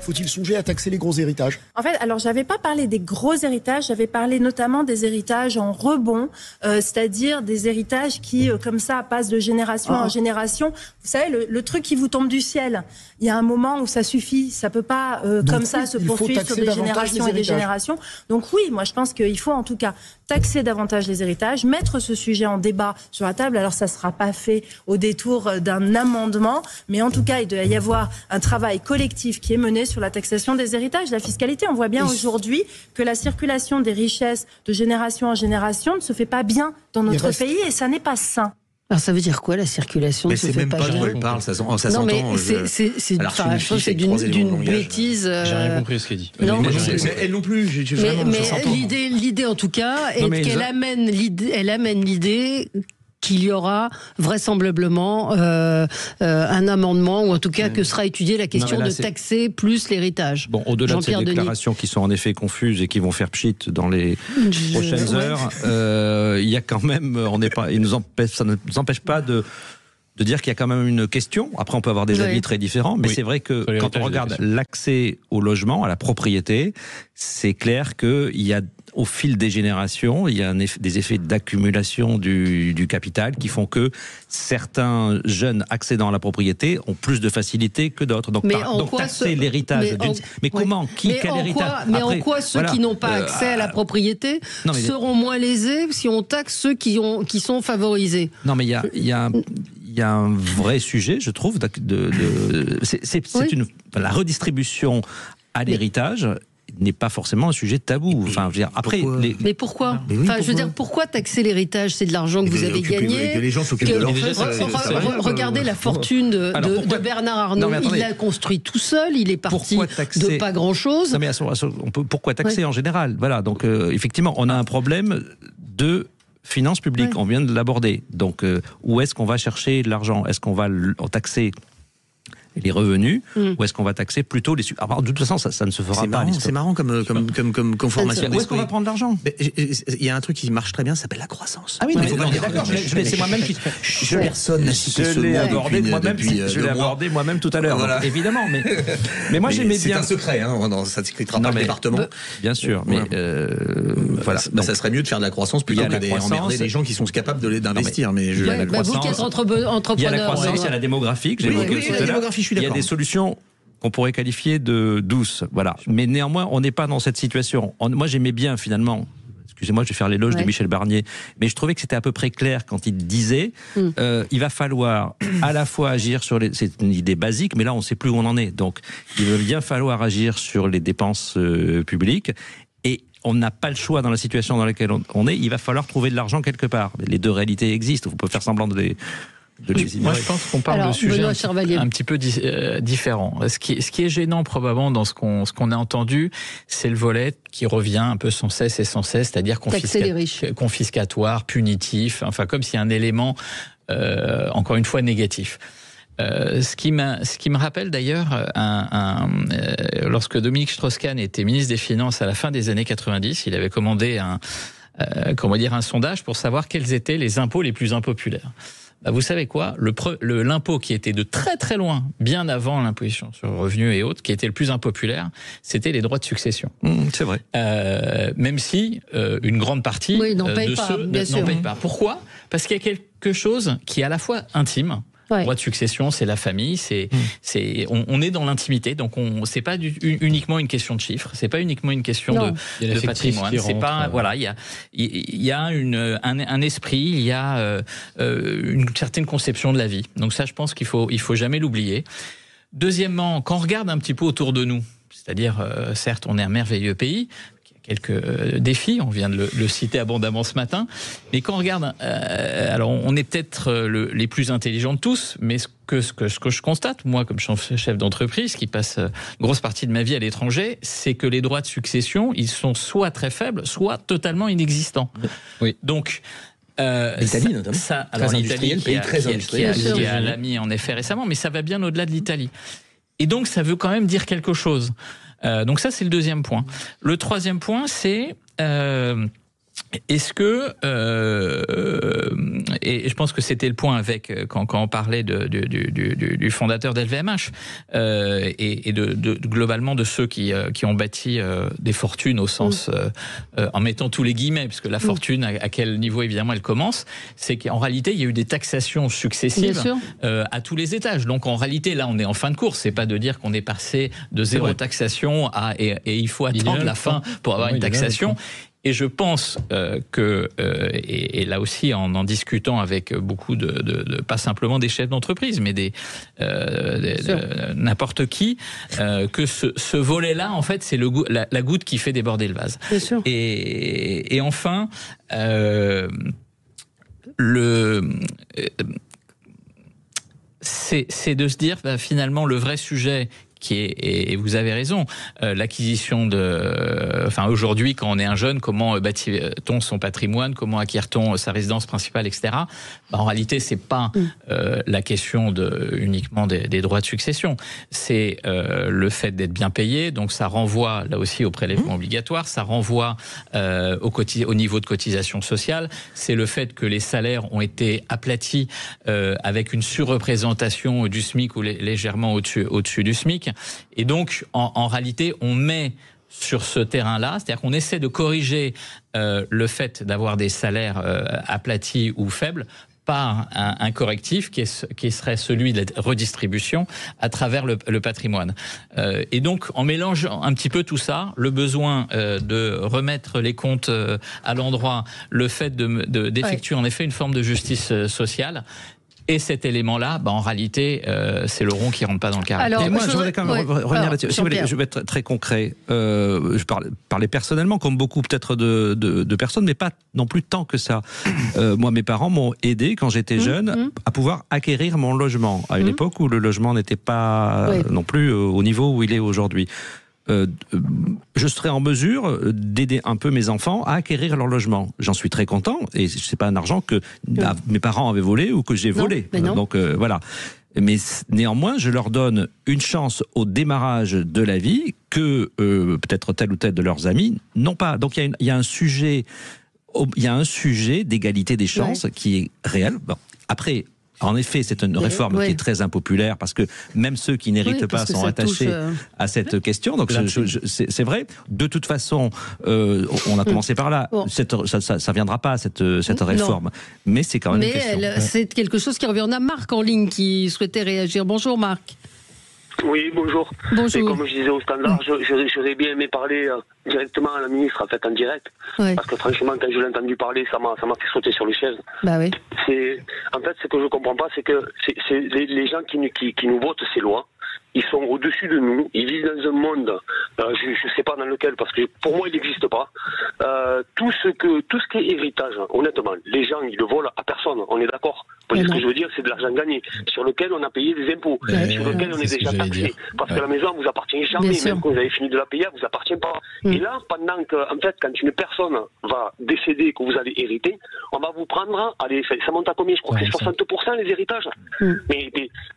[SPEAKER 8] Faut-il songer à taxer les gros héritages ?
[SPEAKER 9] En fait, alors j'avais pas parlé des gros héritages, j'avais parlé notamment des héritages en rebond, c'est-à-dire des héritages qui, comme ça, passent de génération en génération. Vous savez, le truc qui vous tombe du ciel, il y a un moment où ça suffit, ça peut pas comme ça se poursuivre sur des générations et des générations. Donc oui, moi je pense qu'il faut en tout cas taxer davantage les héritages, mettre ce sujet en débat sur la table. Alors ça sera pas fait au détour d'un amendement, mais en tout cas il doit y avoir un travail collectif qui est mené sur la taxation des héritages. La fiscalité, on voit bien aujourd'hui que la circulation des richesses de génération en génération ne se fait pas bien dans notre pays et ça n'est pas sain.
[SPEAKER 3] Alors ça veut dire quoi la circulation?
[SPEAKER 5] Mais c'est même pas de quoi elle parle, ça s'entend.
[SPEAKER 3] Non mais c'est d'une bêtise.
[SPEAKER 4] J'ai rien compris ce qu'elle dit.
[SPEAKER 3] Non,
[SPEAKER 5] mais elle non plus.
[SPEAKER 3] Mais l'idée en tout cas est qu'elle amène l'idée qu'il y aura vraisemblablement un amendement, ou en tout cas que sera étudiée la question de taxer plus l'héritage.
[SPEAKER 6] Bon, au-delà de ces déclarations qui sont en effet confuses et qui vont faire pchit dans les prochaines heures, il y a quand même, ça ne nous empêche pas de dire qu'il y a quand même une question. Après, on peut avoir des avis très différents, mais c'est vrai que quand on regarde l'accès au logement, à la propriété, c'est clair qu'il y a, au fil des générations, il y a des effets d'accumulation du capital qui font que certains jeunes accédant à la propriété ont plus de facilité que d'autres. Donc, taxer l'héritage. Mais comment ? Quel héritage ?
[SPEAKER 3] Mais en quoi ceux qui n'ont pas accès à la propriété seront moins lésés si on taxe ceux qui sont favorisés ?
[SPEAKER 6] Non, mais il y a un vrai sujet, je trouve, la redistribution à l'héritage n'est pas forcément un sujet tabou. Enfin, je veux dire, après,
[SPEAKER 3] mais pourquoi ? Je veux dire, pourquoi taxer l'héritage ? C'est de l'argent que vous avez gagné.
[SPEAKER 5] Que les gens s'occupent de leur
[SPEAKER 3] Regardez la fortune de Bernard Arnault. Il l'a construit tout seul. Il est parti de pas grand-chose.
[SPEAKER 6] Non, mais pourquoi taxer en général ? Voilà. Donc, effectivement, on a un problème de finances publiques, on vient de l'aborder. Donc, où est-ce qu'on va chercher l'argent ? Est-ce qu'on va taxer les revenus, ou est-ce qu'on va taxer plutôt les... Alors, de toute façon, ça ne se fera pas.
[SPEAKER 5] C'est marrant comme conformation.
[SPEAKER 6] Où est-ce qu'on va prendre l'argent ?
[SPEAKER 5] Il y a un truc qui marche très bien, ça s'appelle la croissance.
[SPEAKER 6] Ah oui, d'accord. C'est moi-même qui...
[SPEAKER 5] Personne n'a cité ce mot
[SPEAKER 6] je l'ai abordé moi-même tout à l'heure. Voilà. Évidemment, mais moi j'aimais bien...
[SPEAKER 5] C'est un secret, ça ne s'écritera pas le département.
[SPEAKER 6] Bien sûr, mais voilà.
[SPEAKER 5] Ça serait mieux de faire de la croissance plutôt que d'emmerder les gens qui sont capables d'investir.
[SPEAKER 3] Vous qui êtes entrepreneur...
[SPEAKER 6] Il y a la croissance, il y a la démographie, que j'ai évoqué tout à l'heure. Il y a des solutions qu'on pourrait qualifier de douces, voilà. Mais néanmoins, on n'est pas dans cette situation. Moi, j'aimais bien finalement. Excusez-moi, je vais faire l'éloge de Michel Barnier, mais je trouvais que c'était à peu près clair quand il disait il va falloir à la fois agir sur les... C'est une idée basique, mais là, on ne sait plus où on en est. Donc, il va bien falloir agir sur les dépenses publiques. Et on n'a pas le choix dans la situation dans laquelle on est. Il va falloir trouver de l'argent quelque part. Les deux réalités existent. Vous pouvez faire semblant de les ignorer.
[SPEAKER 7] Moi, je pense qu'on parle de sujets un petit peu différents. Ce qui est gênant probablement dans ce qu'on a entendu, c'est le volet qui revient un peu sans cesse, c'est-à-dire confiscatoire, punitif, enfin comme s'il y a un élément, encore une fois, négatif. Ce qui me rappelle d'ailleurs lorsque Dominique Strauss-Kahn était ministre des Finances à la fin des années 90, il avait commandé un sondage pour savoir quels étaient les impôts les plus impopulaires. Vous savez quoi ? L'impôt qui était de très très loin, bien avant l'imposition sur le revenu et autres, qui était le plus impopulaire, c'était les droits de succession.
[SPEAKER 6] C'est vrai.
[SPEAKER 7] Même si une grande partie
[SPEAKER 3] n'en paye
[SPEAKER 7] pas. Pourquoi ? Parce qu'il y a quelque chose qui est à la fois intime. Droit de succession, c'est la famille, on est dans l'intimité, donc c'est pas uniquement une question de chiffres, c'est pas uniquement une question de patrimoine, c'est pas il y a un esprit, il y a une certaine conception de la vie. Donc ça, je pense qu'il faut jamais l'oublier. Deuxièmement, quand on regarde un petit peu autour de nous, c'est-à-dire certes, on est un merveilleux pays. Quelques défis, on vient de le citer abondamment ce matin, mais quand on regarde, alors on est peut-être les plus intelligents de tous, mais ce que je constate, moi comme chef d'entreprise qui passe une grosse partie de ma vie à l'étranger, c'est que les droits de succession, ils sont soit très faibles, soit totalement inexistants. Oui. Donc
[SPEAKER 5] l'Italie notamment.
[SPEAKER 7] Alors l'Italie qui l'a mis en effet récemment, mais ça va bien au-delà de l'Italie. Et donc ça veut quand même dire quelque chose. Donc ça, c'est le deuxième point. Le troisième point, c'est Est-ce que, et je pense que c'était le point avec quand on parlait du fondateur d'LVMH et globalement de ceux qui ont bâti des fortunes au sens, en mettant tous les guillemets, puisque la fortune, à quel niveau évidemment elle commence, c'est qu'en réalité il y a eu des taxations successives à tous les étages. Donc en réalité là on est en fin de course, c'est pas de dire qu'on est passé de zéro taxation à et il faut attendre la fin pour avoir une taxation. Et je pense que, et là aussi en discutant avec beaucoup pas simplement des chefs d'entreprise, mais n'importe qui, que ce volet-là, en fait, c'est la goutte qui fait déborder le vase.
[SPEAKER 3] Bien sûr.
[SPEAKER 7] Et enfin, c'est de se dire, finalement, le vrai sujet et vous avez raison, l'acquisition aujourd'hui, quand on est un jeune, comment bâtit-on son patrimoine, comment acquiert-on sa résidence principale, etc. En réalité, c'est pas la question uniquement des droits de succession, c'est le fait d'être bien payé, donc ça renvoie là aussi au prélèvement obligatoire, ça renvoie au niveau de cotisation sociale, c'est le fait que les salaires ont été aplatis avec une surreprésentation du SMIC ou légèrement au-dessus du SMIC. Et donc, en réalité, on met sur ce terrain-là, c'est-à-dire qu'on essaie de corriger le fait d'avoir des salaires aplatis ou faibles par un correctif qui serait celui de la redistribution à travers le patrimoine. Et donc, en mélangeant un petit peu tout ça, le besoin de remettre les comptes à l'endroit, le fait d'effectuer en effet une forme de justice sociale, et cet élément-là, en réalité, c'est le rond qui rentre pas dans le carré.
[SPEAKER 6] Alors, et moi, je voudrais quand même revenir là-dessus. Si vous voulez, je vais être très concret. Je parlais personnellement, comme beaucoup peut-être de personnes, mais pas non plus tant que ça. Moi, mes parents m'ont aidé, quand j'étais jeune, à pouvoir acquérir mon logement, à une époque où le logement n'était pas non plus au niveau où il est aujourd'hui. Je serai en mesure d'aider un peu mes enfants à acquérir leur logement. J'en suis très content, et c'est pas un argent que mes parents avaient volé ou que j'ai volé. Donc voilà. Mais néanmoins, je leur donne une chance au démarrage de la vie que peut-être tel ou tel de leurs amis n'ont pas. Donc il y a un sujet d'égalité des chances qui est réel. Bon, après. En effet, c'est une réforme qui est très impopulaire parce que même ceux qui n'héritent pas sont attachés à cette question. Donc c'est vrai. De toute façon, on a commencé par là. Ça viendra pas cette réforme. Mais c'est quand même une question.
[SPEAKER 3] C'est quelque chose qui revient. On a Marc en ligne qui souhaitait réagir. Bonjour Marc.
[SPEAKER 10] Oui, bonjour.
[SPEAKER 3] Bonjour.
[SPEAKER 10] Et comme je disais au standard, j'aurais bien aimé parler directement à la ministre, en fait, en direct. Parce que franchement, quand je l'ai entendu parler, ça m'a fait sauter sur les chaises.
[SPEAKER 3] Bah oui.
[SPEAKER 10] En fait, ce que je comprends pas, c'est que les gens qui nous votent ces lois, ils sont au-dessus de nous, ils vivent dans un monde, je sais pas dans lequel, parce que pour moi il n'existe pas. Tout ce qui est héritage, honnêtement, les gens ils le volent à personne, on est d'accord. Ce que je veux dire, c'est de l'argent gagné, sur lequel on a payé des impôts, sur lequel on est déjà taxé. Parce que la maison vous appartient jamais, même quand vous avez fini de la payer, elle vous appartient pas. Et là, pendant que, en fait, quand une personne va décéder, que vous allez hériter, on va vous prendre, allez, ça monte à combien? Je crois que c'est 60% les héritages. Mais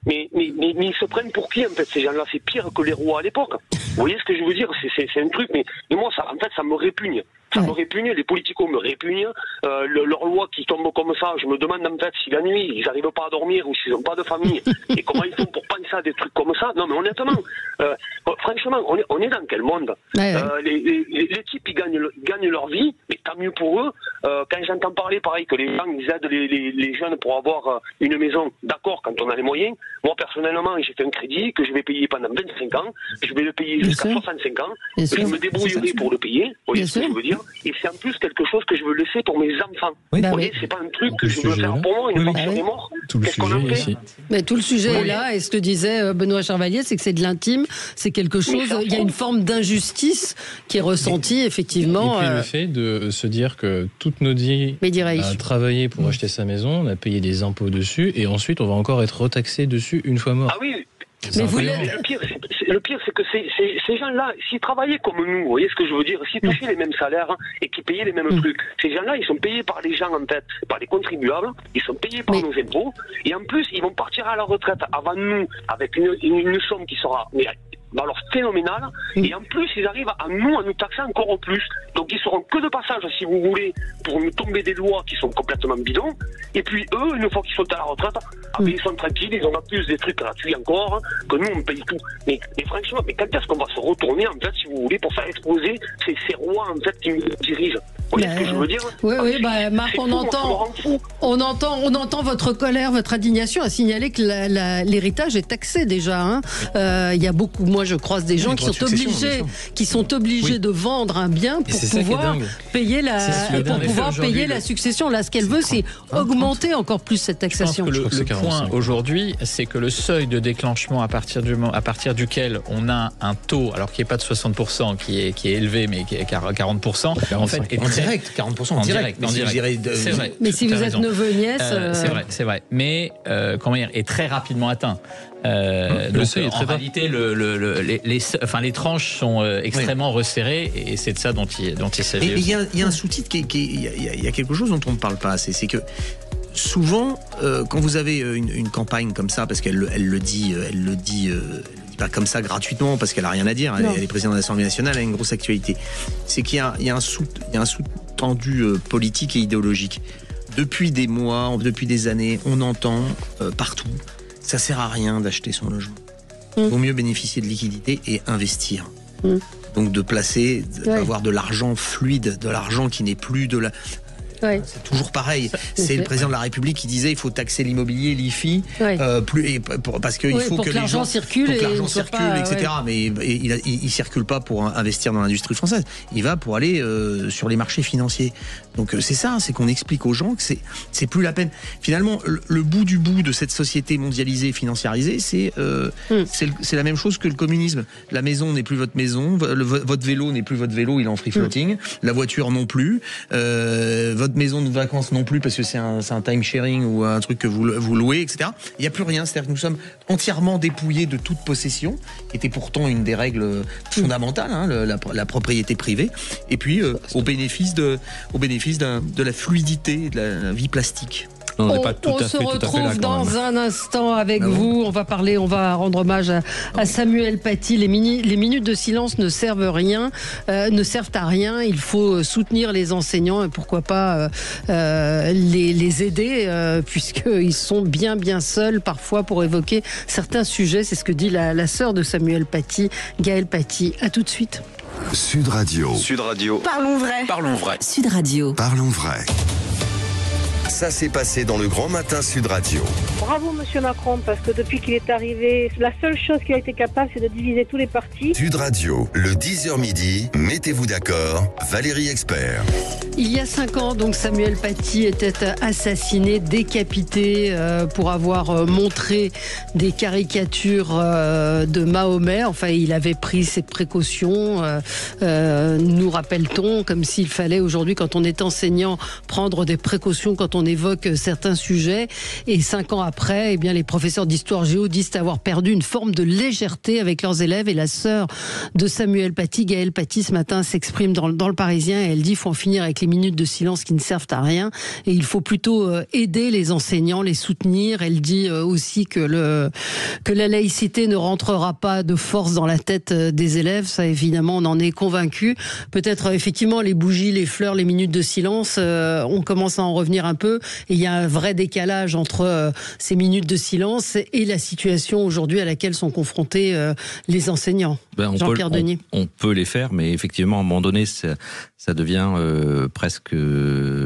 [SPEAKER 10] ils se prennent pour qui, en fait, ces gens-là? C'est pire que les rois à l'époque. Vous voyez ce que je veux dire? C'est un truc, mais moi, ça, en fait, ça me répugne. Ça me répugne, les politicos me répugnent, leurs lois qui tombent comme ça, je me demande en fait si la nuit ils n'arrivent pas à dormir ou s'ils n'ont pas de famille et comment ils font pour penser à des trucs comme ça. Non mais honnêtement, franchement, on est dans quel monde? Les types ils gagnent leur vie, mais tant mieux pour eux. Quand j'entends parler pareil que les gens ils aident les jeunes pour avoir une maison, d'accord, quand on a les moyens. Moi personnellement j'ai fait un crédit que je vais payer pendant 25 ans, je vais le payer jusqu'à 65 ans, je me débrouillerai pour le payer, vous voyez ce que je veux dire? Et c'est en plus quelque chose que je veux laisser pour mes enfants. Vous voyez, c'est pas un truc que je veux faire pour moi, une fois que est mort. Qu'est-ce qu'on en fait?
[SPEAKER 3] Mais tout le sujet est là, et ce que disait Benoît Chervalier, c'est que c'est de l'intime, c'est quelque chose, il y a une forme d'injustice qui est ressentie, effectivement.
[SPEAKER 4] Et puis le fait de se dire que toute notre vie, on a travaillé pour acheter sa maison, on a payé des impôts dessus, et ensuite on va encore être retaxé dessus une fois mort.
[SPEAKER 10] Ah oui. Mais le pire, c'est que ces gens-là, s'ils travaillaient comme nous, vous voyez ce que je veux dire, s'ils touchaient les mêmes salaires et qu'ils payaient les mêmes trucs, ces gens-là, ils sont payés par les gens en fait, par les contribuables, ils sont payés par nos impôts, et en plus, ils vont partir à la retraite avant nous avec une somme qui sera bah alors phénoménal, et en plus ils arrivent à nous taxer encore plus. Donc ils seront que de passage, si vous voulez, pour nous tomber des lois qui sont complètement bidons, et puis eux, une fois qu'ils sont à la retraite, ils sont tranquilles, ils ont en plus des trucs gratuits encore, que nous on paye tout. Mais franchement, quand est-ce qu'on va se retourner, en fait, si vous voulez, pour faire exploser ces rois, en fait, qui nous dirigent? Vous voyez ce que je veux dire?
[SPEAKER 3] Oui, Marc, on entend votre colère, votre indignation, à signaler que l'héritage est taxé déjà. Il y a beaucoup, moi je croise des gens qui sont obligés de vendre un bien pour pouvoir payer la succession. Là, ce qu'elle veut, c'est augmenter encore plus cette taxation.
[SPEAKER 7] Je pense que le point aujourd'hui, c'est que le seuil de déclenchement à partir duquel on a un taux, alors qui n'est pas de 60%, qui est élevé, mais qui est à 40%, en fait, est
[SPEAKER 5] en direct, 40% en direct.
[SPEAKER 7] C'est vrai.
[SPEAKER 3] Mais si vous êtes neveu, nièce,
[SPEAKER 7] c'est vrai. Mais est très rapidement atteint.
[SPEAKER 6] Le seuil est très bas.
[SPEAKER 7] En réalité, les tranches sont extrêmement resserrées, et c'est de ça dont il s'agit.
[SPEAKER 5] Il y a un sous-titre il y a quelque chose dont on ne parle pas assez, c'est que souvent, quand vous avez une campagne comme ça, parce qu'elle le dit pas comme ça gratuitement, parce qu'elle a rien à dire, elle est présidente de l'Assemblée nationale, elle a une grosse actualité. C'est qu'il y a un sous-tendu politique et idéologique. Depuis des mois, depuis des années, on entend partout, ça sert à rien d'acheter son logement. Il vaut mieux bénéficier de liquidités et investir. Donc de placer, d'avoir de l'argent fluide, de l'argent qui n'est plus de la...
[SPEAKER 3] Ouais.
[SPEAKER 5] C'est toujours pareil. C'est le président de la République qui disait il faut taxer l'immobilier, l'IFI, parce qu'il faut que l'argent circule, etc. Mais il circule pas pour investir dans l'industrie française. Il va pour aller sur les marchés financiers. Donc c'est ça, c'est qu'on explique aux gens que c'est plus la peine. Finalement, le bout du bout de cette société mondialisée, financiarisée, c'est la même chose que le communisme. La maison n'est plus votre maison, votre vélo n'est plus votre vélo, il est en free floating. La voiture non plus. Votre maison de vacances non plus, parce que c'est un time sharing ou un truc que vous louez, etc. Il n'y a plus rien, c'est-à-dire que nous sommes entièrement dépouillés de toute possession, qui était pourtant une des règles fondamentales, la propriété privée, et puis au bénéfice de la fluidité de la vie plastique.
[SPEAKER 3] On se retrouve dans un instant avec vous. On va rendre hommage à Samuel Paty. Les minutes de silence ne servent à rien. Il faut soutenir les enseignants et pourquoi pas les aider, puisqu'ils sont bien seuls parfois pour évoquer certains sujets. C'est ce que dit la sœur de Samuel Paty, Gaëlle Paty. À tout de suite.
[SPEAKER 2] Sud Radio.
[SPEAKER 11] Parlons vrai.
[SPEAKER 2] Sud Radio. Parlons vrai. Ça s'est passé dans le Grand Matin Sud Radio.
[SPEAKER 12] Bravo Monsieur Macron, parce que depuis qu'il est arrivé, la seule chose qu'il a été capable, c'est de diviser tous les partis.
[SPEAKER 2] Sud Radio, le 10h midi, mettez-vous d'accord, Valérie Expert.
[SPEAKER 3] Il y a 5 ans, donc, Samuel Paty était assassiné, décapité pour avoir montré des caricatures de Mahomet. Enfin, il avait pris ses précautions, nous rappelle-t-on, comme s'il fallait aujourd'hui, quand on est enseignant, prendre des précautions quand on évoque certains sujets. Et 5 ans après, les professeurs d'histoire géo disent avoir perdu une forme de légèreté avec leurs élèves. Et la sœur de Samuel Paty, Gaëlle Paty, ce matin s'exprime dans le Parisien, et elle dit qu'il faut en finir avec les minutes de silence qui ne servent à rien, et il faut plutôt aider les enseignants, les soutenir. Elle dit aussi que la laïcité ne rentrera pas de force dans la tête des élèves. Ça, évidemment, on en est convaincu. Peut-être effectivement les bougies, les fleurs, les minutes de silence, on commence à en revenir un peu, et il y a un vrai décalage entre ces minutes de silence et la situation aujourd'hui à laquelle sont confrontés les enseignants. Jean-Pierre Denier.
[SPEAKER 6] On peut les faire, mais effectivement, à un moment donné, ça devient presque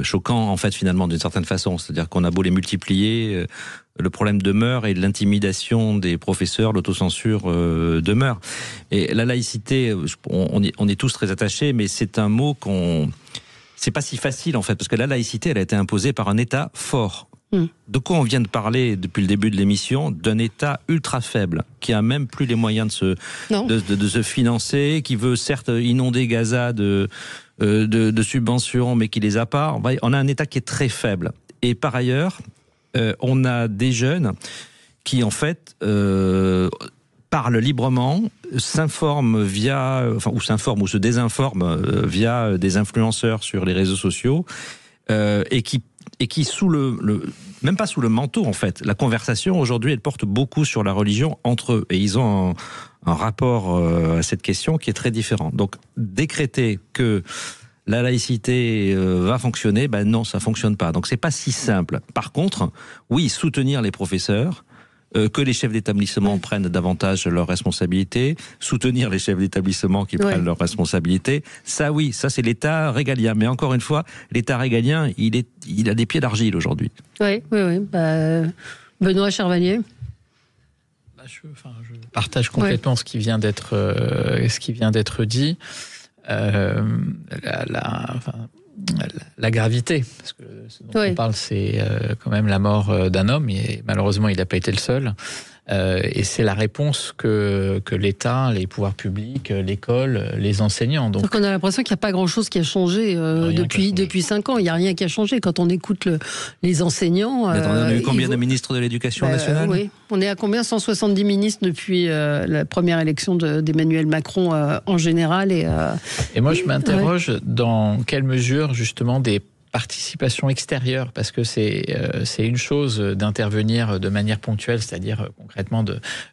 [SPEAKER 6] choquant, en fait, finalement, d'une certaine façon. C'est-à-dire qu'on a beau les multiplier, le problème demeure, et l'intimidation des professeurs, l'autocensure demeure. Et la laïcité, on est tous très attachés, mais c'est un mot c'est pas si facile, en fait, parce que la laïcité, elle a été imposée par un État fort. De quoi on vient de parler depuis le début de l'émission? D'un État ultra faible, qui a même plus les moyens de se financer, qui veut certes inonder Gaza de subventions, mais qui les a pas. On a un État qui est très faible. Et par ailleurs, on a des jeunes qui, en fait, parlent librement, s'informent ou se désinforment via des influenceurs sur les réseaux sociaux, et qui sous même pas sous le manteau en fait. La conversation aujourd'hui, elle porte beaucoup sur la religion entre eux, et ils ont un rapport à cette question qui est très différent. Donc décréter que la laïcité va fonctionner, ben non, ça fonctionne pas. Donc c'est pas si simple. Par contre, oui, soutenir les professeurs, que les chefs d'établissement prennent davantage leurs responsabilités, soutenir les chefs d'établissement qui prennent leurs responsabilités, ça oui, ça c'est l'État régalien. Mais encore une fois, l'État régalien, il a des pieds d'argile aujourd'hui. Oui.
[SPEAKER 3] Benoît Charvalier.
[SPEAKER 7] Je partage complètement ce qui vient d'être dit. La gravité, parce que ce dont on parle, c'est quand même la mort d'un homme, et malheureusement, il n'a pas été le seul. Et c'est la réponse que l'État, les pouvoirs publics, l'école, les enseignants. Donc
[SPEAKER 3] on a l'impression qu'il n'y a pas grand-chose qui a changé depuis 5 ans. Il n'y a rien qui a changé. Quand on écoute les enseignants...
[SPEAKER 6] on a eu combien de ministres de l'Éducation nationale ?
[SPEAKER 3] Oui, on est à combien ? 170 ministres depuis la première élection d'Emmanuel Macron en général.
[SPEAKER 7] Et moi, je m'interroge dans quelle mesure, justement, des participation extérieure, parce que c'est une chose d'intervenir de manière ponctuelle, c'est-à-dire concrètement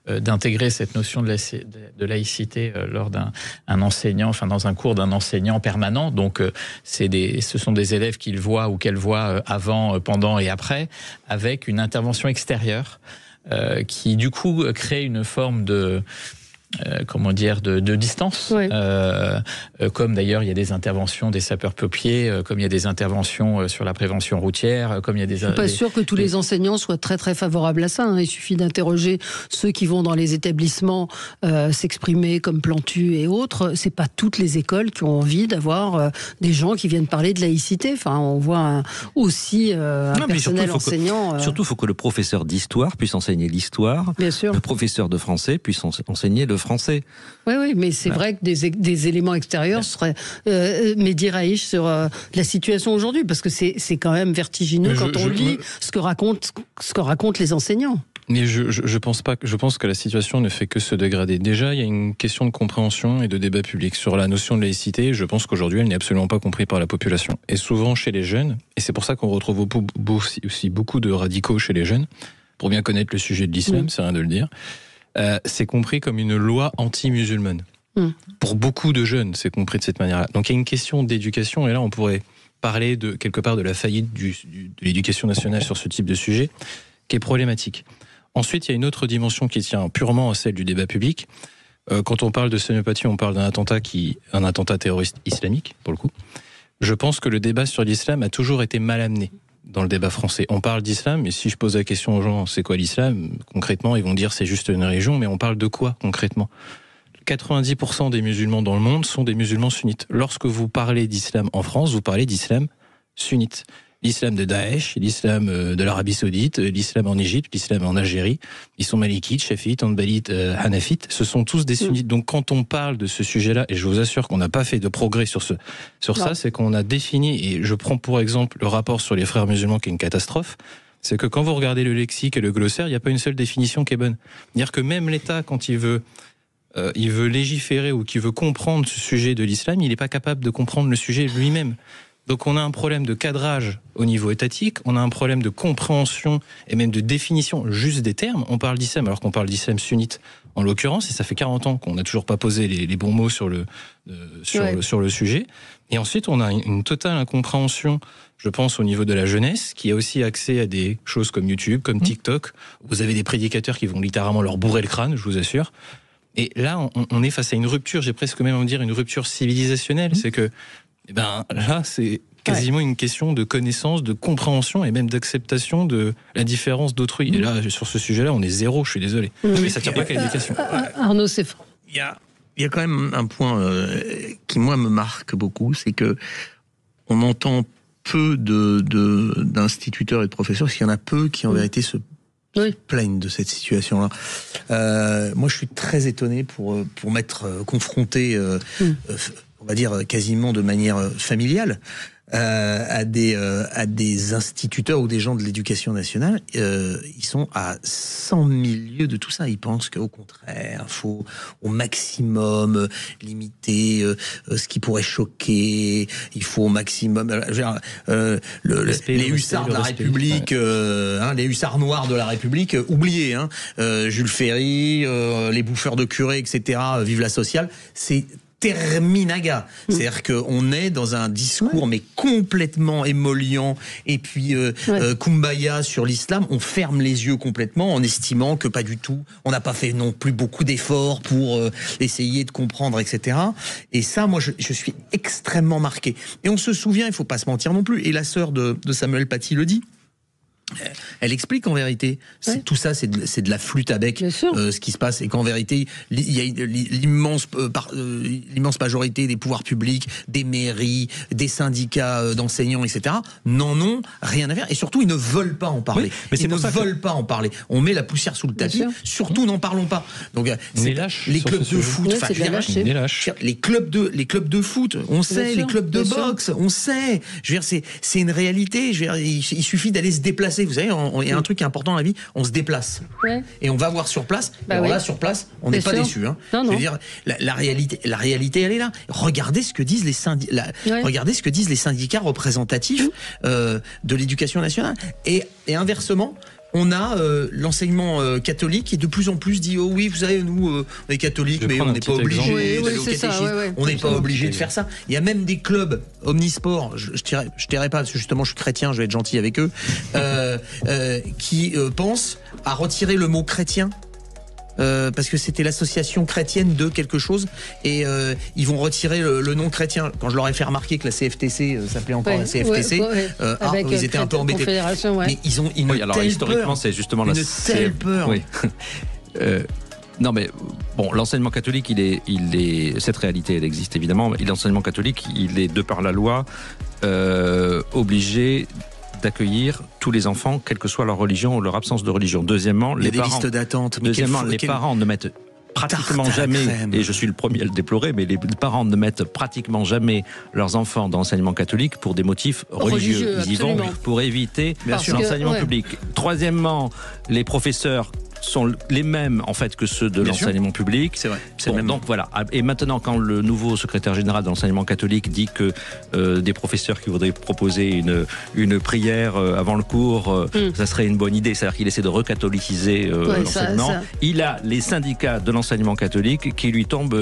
[SPEAKER 7] d'intégrer cette notion de laïcité lors d'un enseignant, enfin dans un cours d'un enseignant permanent. Donc ce sont des élèves qu'il voit ou qu'elle voit avant, pendant et après, avec une intervention extérieure qui du coup crée une forme de distance. Comme d'ailleurs il y a des interventions des sapeurs-pompiers, comme il y a des interventions sur la prévention routière, comme il y a des...
[SPEAKER 3] Je suis pas sûr que tous les enseignants soient très très favorables à ça. Il suffit d'interroger ceux qui vont dans les établissements s'exprimer comme Plantu et autres. C'est pas toutes les écoles qui ont envie d'avoir des gens qui viennent parler de laïcité. Enfin, on voit aussi un personnel enseignant...
[SPEAKER 6] Surtout, il faut que le professeur d'histoire puisse enseigner l'histoire. Bien sûr. Le professeur de français puisse enseigner le français.
[SPEAKER 3] Oui, mais c'est vrai que des éléments extérieurs seraient Mehdi Raïch sur la situation aujourd'hui, parce que c'est quand même vertigineux quand on lit ce que racontent les enseignants.
[SPEAKER 4] Mais je pense pas. Je pense que la situation ne fait que se dégrader. Déjà, il y a une question de compréhension et de débat public sur la notion de laïcité. Je pense qu'aujourd'hui, elle n'est absolument pas comprise par la population. Et souvent chez les jeunes, et c'est pour ça qu'on retrouve aussi beaucoup de radicaux chez les jeunes, pour bien connaître le sujet de l'islam, c'est rien de le dire. C'est compris comme une loi anti-musulmane. Pour beaucoup de jeunes, c'est compris de cette manière-là. Donc il y a une question d'éducation, et là on pourrait parler quelque part de la faillite de l'éducation nationale sur ce type de sujet, qui est problématique. Ensuite, il y a une autre dimension qui tient purement à celle du débat public. Quand on parle de Sénopathie, on parle d'un attentat terroriste islamique, pour le coup. Je pense que le débat sur l'islam a toujours été mal amené dans le débat français. On parle d'islam, mais si je pose la question aux gens, c'est quoi l'islam ? Concrètement, ils vont dire c'est juste une religion, mais on parle de quoi concrètement ? 90% des musulmans dans le monde sont des musulmans sunnites. Lorsque vous parlez d'islam en France, vous parlez d'islam sunnite. L'islam de Daesh, l'islam de l'Arabie Saoudite, l'islam en Égypte, l'islam en Algérie, ils sont malikites, chafiites, hanbalites, hanafites, ce sont tous des sunnites. Donc quand on parle de ce sujet-là, et je vous assure qu'on n'a pas fait de progrès sur ça, c'est qu'on a défini, et je prends pour exemple le rapport sur les frères musulmans qui est une catastrophe, c'est que quand vous regardez le lexique et le glossaire, il n'y a pas une seule définition qui est bonne. C'est-à-dire que même l'État, quand il veut légiférer ou qu'il veut comprendre ce sujet de l'islam, il n'est pas capable de comprendre le sujet lui-même. Donc on a un problème de cadrage au niveau étatique, on a un problème de compréhension et même de définition juste des termes. On parle d'islam alors qu'on parle d'islam sunnite en l'occurrence, et ça fait 40 ans qu'on n'a toujours pas posé les bons mots sur le sujet. Et ensuite on a une totale incompréhension, je pense, au niveau de la jeunesse, qui a aussi accès à des choses comme YouTube, comme TikTok. Vous avez des prédicateurs qui vont littéralement leur bourrer le crâne, je vous assure. Et là, on est face à une rupture, j'ai presque même envie de dire une rupture civilisationnelle. C'est que là, c'est quasiment une question de connaissance, de compréhension et même d'acceptation de la différence d'autrui. Et là, sur ce sujet-là, on est zéro, je suis désolé. Mais ça ne tient pas qu'à l'éducation.
[SPEAKER 3] Arnaud, c'est fort.
[SPEAKER 5] Il y a quand même un point qui, moi, me marque beaucoup, c'est que on entend peu d'instituteurs et de professeurs, parce qu'il y en a peu qui, en vérité, se plaignent de cette situation-là. Moi, je suis très étonné pour m'être confronté on va dire quasiment de manière familiale, à des instituteurs ou des gens de l'éducation nationale, ils sont à 100 000 lieues de tout ça. Ils pensent qu'au contraire, il faut au maximum limiter ce qui pourrait choquer. Il faut au maximum les hussards de la République, les hussards noirs de la République, oubliez, Jules Ferry, les bouffeurs de curés, etc. Vive la sociale, c'est terminaga. C'est-à-dire qu'on est dans un discours mais complètement émollient et puis kumbaya sur l'islam. On ferme les yeux complètement en estimant que pas du tout. On n'a pas fait non plus beaucoup d'efforts pour essayer de comprendre, etc. Et ça, moi, je suis extrêmement marqué. Et on se souvient, il faut pas se mentir non plus. Et la sœur de Samuel Paty le dit. Elle explique qu'en vérité, tout ça, c'est de la flûte à bec, ce qui se passe, et qu'en vérité, il y a l'immense majorité des pouvoirs publics, des mairies, des syndicats d'enseignants, etc., n'en ont rien à faire, et surtout, ils ne veulent pas en parler.
[SPEAKER 6] Mais
[SPEAKER 5] ils ne veulent pas en parler. On met la poussière sous le tapis, surtout, n'en parlons pas. Donc, les clubs de foot, les clubs de foot, on sait, les clubs de boxe, on sait. Je veux dire, c'est une réalité. Je veux dire, il suffit d'aller se déplacer. Vous savez, il y a un truc qui est important dans la vie, on se déplace. Et on va voir sur place. Alors là, sur place, on n'est pas déçu. Je veux dire, la réalité, elle est là. Regardez ce que disent regardez ce que disent les syndicats représentatifs de l'éducation nationale. Et inversement, on a l'enseignement catholique qui de plus en plus dit oh oui, vous savez, nous on est catholiques, mais on n'est pas obligé d'aller au catéchisme, on n'est pas obligé de faire ça. Il y a même des clubs omnisports, je tairai pas parce que justement je suis chrétien, je vais être gentil avec eux, qui pensent à retirer le mot chrétien. Parce que c'était l'association chrétienne de quelque chose, et ils vont retirer le nom chrétien. Quand je leur ai fait remarquer que la CFTC s'appelait encore la CFTC, ils étaient un peu embêtés. Mais ils ont une
[SPEAKER 6] alors historiquement, peur. C'est justement
[SPEAKER 5] une telle peur.
[SPEAKER 6] Oui. Non mais bon, l'enseignement catholique, cette réalité, elle existe évidemment. L'enseignement catholique, il est de par la loi obligé d'accueillir tous les enfants, quelle que soit leur religion ou leur absence de religion. Deuxièmement, les
[SPEAKER 5] listes d'attente.
[SPEAKER 6] Deuxièmement, les parents ne mettent pratiquement jamais, et je suis le premier à le déplorer, mais les parents ne mettent pratiquement jamais leurs enfants dans l'enseignement catholique pour des motifs religieux. Ils y vont pour éviter l'enseignement public. Troisièmement, les professeurs sont les mêmes en fait que ceux de l'enseignement public.
[SPEAKER 5] C'est vrai.
[SPEAKER 6] Donc voilà. Et maintenant, quand le nouveau secrétaire général de l'enseignement catholique dit que des professeurs qui voudraient proposer une prière avant le cours, ça serait une bonne idée. C'est-à-dire qu'il essaie de recatholiciser l'enseignement. Il a les syndicats de l'enseignement catholique qui lui tombent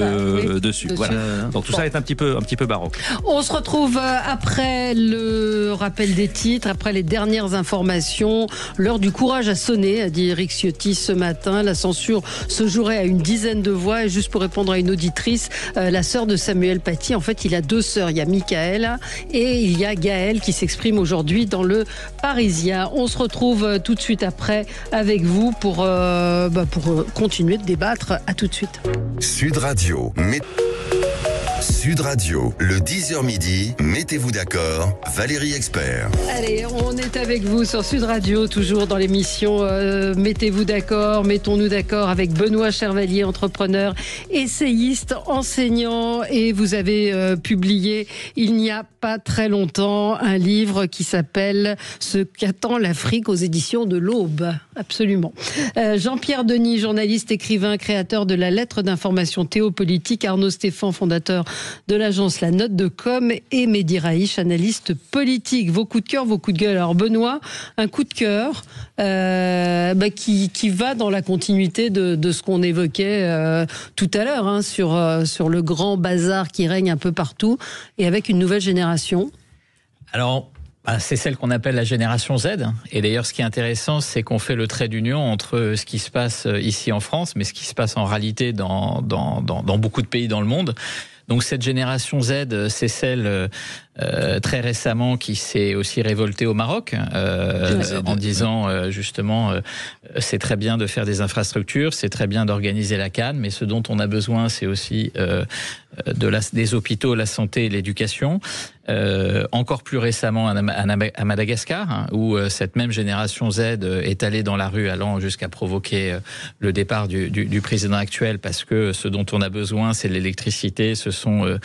[SPEAKER 6] dessus. Voilà. Donc tout ça est un petit peu baroque.
[SPEAKER 3] On se retrouve après le rappel des titres, après les dernières informations. L'heure du courage a sonné, a dit Éric Ciotti ce matin. La censure se jouerait à une dizaine de voix. Et juste pour répondre à une auditrice, la sœur de Samuel Paty, en fait, il a deux sœurs. Il y a Michael et il y a Gaël qui s'exprime aujourd'hui dans le Parisien. On se retrouve tout de suite après avec vous pour continuer de débattre. À tout de suite.
[SPEAKER 2] Sud Radio, le 10h midi, mettez-vous d'accord, Valérie Expert.
[SPEAKER 3] Allez, on est avec vous sur Sud Radio, toujours dans l'émission Mettez-vous d'accord, mettons-nous d'accord avec Benoît Chervalier, entrepreneur, essayiste, enseignant, et vous avez publié il n'y a pas très longtemps un livre qui s'appelle Ce qu'attend l'Afrique aux éditions de l'Aube. Absolument. Jean-Pierre Denis, journaliste, écrivain, créateur de la lettre d'information théopolitique, Arnaud Stéphan, fondateur de l'agence La Note de Com, et Mehdi Raïch, analyste politique. Vos coups de cœur, vos coups de gueule. Alors Benoît, un coup de cœur qui va dans la continuité de ce qu'on évoquait tout à l'heure sur le grand bazar qui règne un peu partout et avec une nouvelle génération.
[SPEAKER 7] Alors, c'est celle qu'on appelle la génération Z. Et d'ailleurs, ce qui est intéressant, c'est qu'on fait le trait d'union entre ce qui se passe ici en France, mais ce qui se passe en réalité dans beaucoup de pays dans le monde. Donc cette génération Z, c'est celle très récemment qui s'est aussi révolté au Maroc en disant justement c'est très bien de faire des infrastructures, c'est très bien d'organiser la CAN, mais ce dont on a besoin c'est aussi des hôpitaux, la santé et l'éducation. Encore plus récemment à Madagascar, où cette même génération Z est allée dans la rue, allant jusqu'à provoquer le départ du président actuel, parce que ce dont on a besoin, c'est l'électricité, ce sont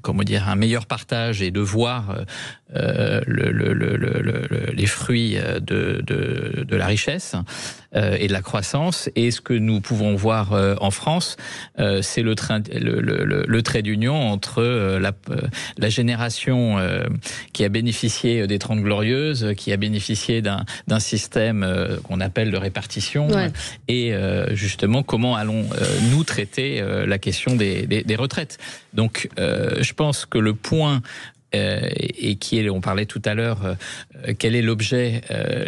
[SPEAKER 7] comment dire, un meilleur partage et de voir les fruits de la richesse et de la croissance. Et ce que nous pouvons voir en France, c'est le trait d'union entre la génération qui a bénéficié des 30 Glorieuses, qui a bénéficié d'un système qu'on appelle de répartition, et justement comment allons-nous traiter la question des retraites. Donc je pense que le point et on parlait tout à l'heure, quel est l'objet,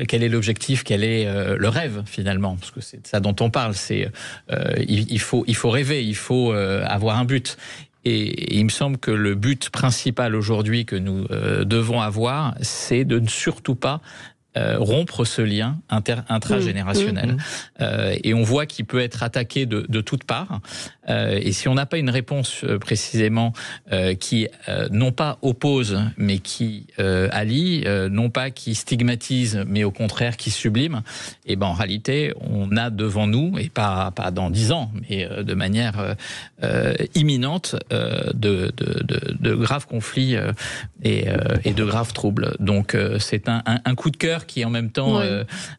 [SPEAKER 7] quel est l'objectif, quel est le rêve finalement, parce que c'est de ça dont on parle. C'est il faut rêver, il faut avoir un but. Et il me semble que le but principal aujourd'hui que nous devons avoir, c'est de ne surtout pas rompre ce lien intragénérationnel. Et on voit qu'il peut être attaqué de toutes parts. Et si on n'a pas une réponse précisément qui non pas oppose, mais qui allie, non pas qui stigmatise, mais au contraire qui sublime, et ben en réalité, on a devant nous, et pas dans 10 ans, mais de manière imminente, de graves conflits et de graves troubles. Donc c'est un coup de cœur qui est en même temps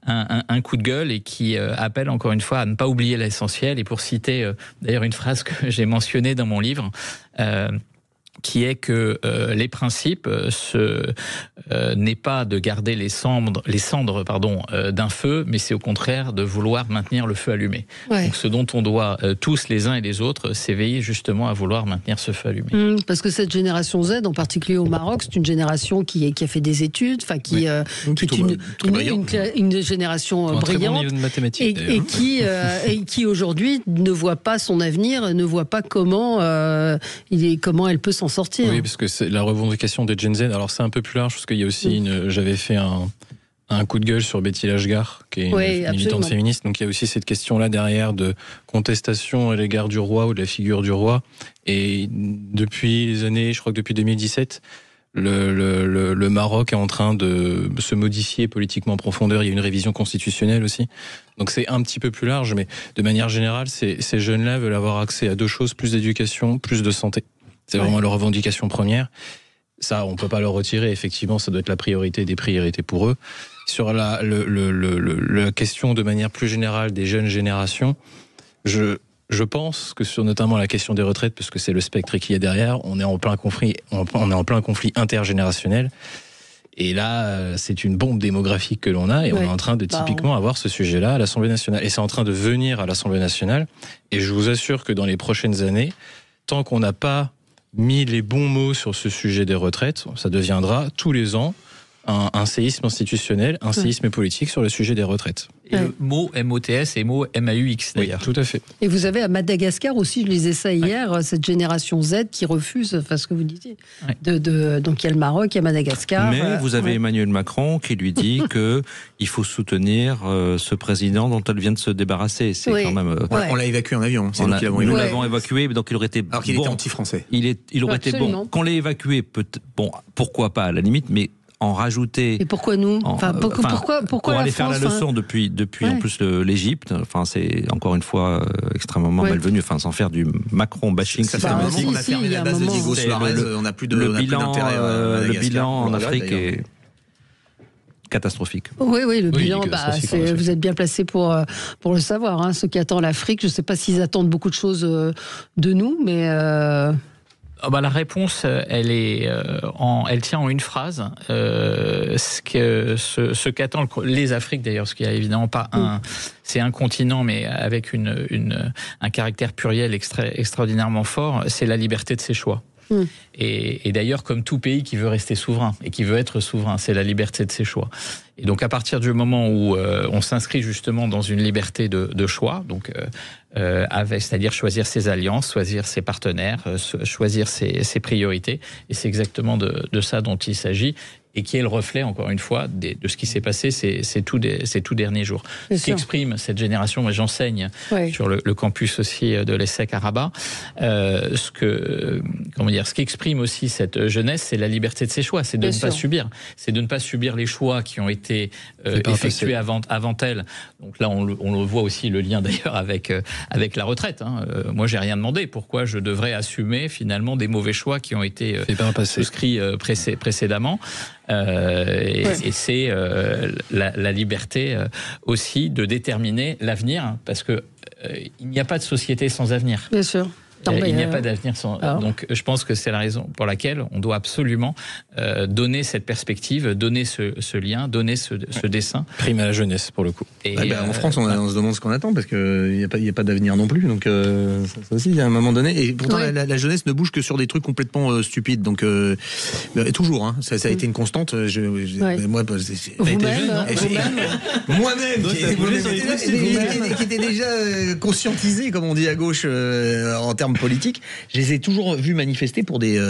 [SPEAKER 7] un coup de gueule, et qui appelle encore une fois à ne pas oublier l'essentiel. Et pour citer d'ailleurs une phrase que j'ai mentionnée dans mon livre, qui est que les principes, n'est pas de garder les cendres d'un feu, mais c'est au contraire de vouloir maintenir le feu allumé. Donc ce dont on doit tous les uns et les autres, c'est veiller justement à vouloir maintenir ce feu allumé.
[SPEAKER 3] Parce que cette génération Z, en particulier au Maroc, c'est une génération qui a fait des études, enfin qui est une génération brillante,
[SPEAKER 4] très bon niveau de mathématiques,
[SPEAKER 3] et qui aujourd'hui ne voit pas son avenir, ne voit pas comment elle peut s'en sortir.
[SPEAKER 4] Oui, parce que c'est la revendication des Gen Z. Alors c'est un peu plus large, parce qu'il y a aussi j'avais fait un coup de gueule sur Betty Lashgar, qui est une militante féministe. Donc il y a aussi cette question-là derrière de contestation à l'égard du roi ou de la figure du roi. Et depuis les années, je crois que depuis 2017, le Maroc est en train de se modifier politiquement en profondeur. Il y a une révision constitutionnelle aussi. Donc c'est un petit peu plus large, mais de manière générale, ces jeunes-là veulent avoir accès à deux choses: plus d'éducation, plus de santé. C'est vraiment leur revendication première. Ça, on peut pas leur retirer. Effectivement, ça doit être la priorité des priorités pour eux. Sur la question de manière plus générale des jeunes générations, je pense que sur notamment la question des retraites, parce que c'est le spectre qui est derrière, on est en plein conflit intergénérationnel. Et là, c'est une bombe démographique que l'on a, et on est en train de typiquement avoir ce sujet-là à l'Assemblée nationale. Et c'est en train de venir à l'Assemblée nationale. Et je vous assure que dans les prochaines années, tant qu'on n'a pas mis les bons mots sur ce sujet des retraites, ça deviendra tous les ans un séisme institutionnel, un séisme politique sur le sujet des retraites.
[SPEAKER 7] Et le mot MOTS et le mot MAUX d'ailleurs.
[SPEAKER 4] Oui, tout à fait.
[SPEAKER 3] Et vous avez à Madagascar aussi, je lisais ça hier, cette génération Z qui refuse, enfin ce que vous disiez. Donc il y a le Maroc, il y a Madagascar.
[SPEAKER 6] Mais vous avez Emmanuel Macron qui lui dit qu'il faut soutenir ce président dont elle vient de se débarrasser. C'est quand même.
[SPEAKER 5] On l'a évacué en avion.
[SPEAKER 6] Nous l'avons évacué, donc il aurait été.
[SPEAKER 5] Alors qu'il était anti-français.
[SPEAKER 6] Il aurait été bon. Qu'on l'ait évacué, pourquoi pas à la limite, mais en rajouter.
[SPEAKER 3] Et pourquoi nous pourquoi
[SPEAKER 6] on allait faire la leçon depuis en plus l'Égypte. Enfin, c'est encore une fois extrêmement malvenu. Enfin, sans faire du Macron bashing systématique.
[SPEAKER 5] On a fermé la base de Diego Suarez. On n'a plus d'intérêt.
[SPEAKER 6] Le bilan en Afrique est catastrophique.
[SPEAKER 3] Oui, le bilan, vous êtes bien placé pour le savoir. Hein, ceux qui attendent l'Afrique, je ne sais pas s'ils attendent beaucoup de choses de nous, mais.
[SPEAKER 7] La réponse, elle tient en une phrase. Ce qu'attendent les Afriques, d'ailleurs, ce qui a évidemment pas c'est un continent, mais avec un caractère pluriel extraordinairement fort, c'est la liberté de ses choix. Et d'ailleurs, comme tout pays qui veut rester souverain et qui veut être souverain, c'est la liberté de ses choix. Et donc, à partir du moment où on s'inscrit justement dans une liberté de choix, donc c'est-à-dire choisir ses alliances, choisir ses partenaires, choisir ses priorités. Et c'est exactement de ça dont il s'agit. Et qui est le reflet, encore une fois, de ce qui s'est passé ces tout derniers jours. Ce qui exprime cette génération, moi j'enseigne sur le campus aussi de l'ESSEC à Rabat, ce qui exprime aussi cette jeunesse, c'est la liberté de ses choix, c'est de ne pas subir. C'est de ne pas subir les choix qui ont été effectués avant elle. Donc là, on le voit aussi, le lien d'ailleurs avec la retraite. Moi, j'ai rien demandé. Pourquoi je devrais assumer finalement des mauvais choix qui ont été souscrits précédemment? Et c'est la liberté aussi de déterminer l'avenir, parce que il n'y a pas de société sans avenir.
[SPEAKER 3] Bien sûr.
[SPEAKER 7] Il n'y a pas d'avenir sans. Donc, je pense que c'est la raison pour laquelle on doit absolument donner cette perspective, donner ce lien, donner ce dessin.
[SPEAKER 4] Prime à la jeunesse, pour le coup.
[SPEAKER 5] Et en France, on se demande ce qu'on attend, parce qu'il n'y a pas d'avenir non plus. Donc, ça aussi, à un moment donné. Et pourtant, la jeunesse ne bouge que sur des trucs complètement stupides. Donc, toujours, hein, ça a été une constante. Moi, moi-même, qui était déjà conscientisé, comme on dit à gauche, en termes politiques, je les ai toujours vus manifester pour des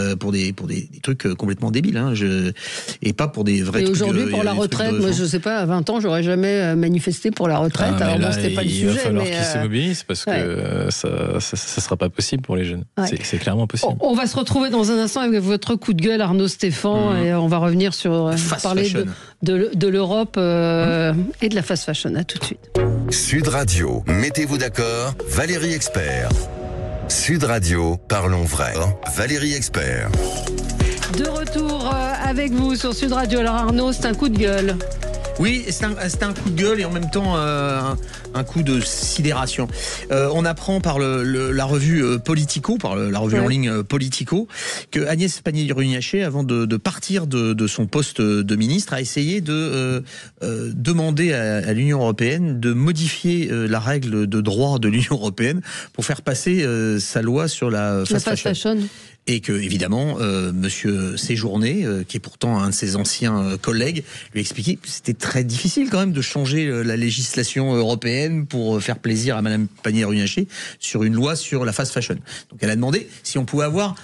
[SPEAKER 5] trucs complètement débiles, et pas pour des vrais trucs.
[SPEAKER 3] Et aujourd'hui, pour la retraite, moi je sais pas, à 20 ans, j'aurais jamais manifesté pour la retraite. Alors là, c'était pas le sujet.
[SPEAKER 4] Il va falloir qu'ils se mobilisent, parce que ça sera pas possible pour les jeunes. C'est clairement possible.
[SPEAKER 3] On va se retrouver dans un instant avec votre coup de gueule, Arnaud Stéphane, et on va revenir sur parler de l'Europe et de la fast fashion. À tout de suite.
[SPEAKER 2] Sud Radio, mettez-vous d'accord, Valérie Expert. Sud Radio, parlons vrai. Valérie Expert.
[SPEAKER 3] De retour avec vous sur Sud Radio. Alors Arnaud, c'est un coup de gueule.
[SPEAKER 5] Oui, c'est un coup de gueule et en même temps un coup de sidération. On apprend par la revue Politico, par la revue en ligne Politico, que Agnès Pannier-Runacher, avant de partir de son poste de ministre, a essayé de demander à l'Union européenne de modifier la règle de droit de l'Union européenne pour faire passer sa loi sur la fast fashion. Et que, évidemment, Monsieur Séjourné, qui est pourtant un de ses anciens collègues, lui a expliqué que c'était très difficile quand même de changer la législation européenne pour faire plaisir à Madame Pannier-Runacher sur une loi sur la fast fashion. Donc elle a demandé si on pouvait avoir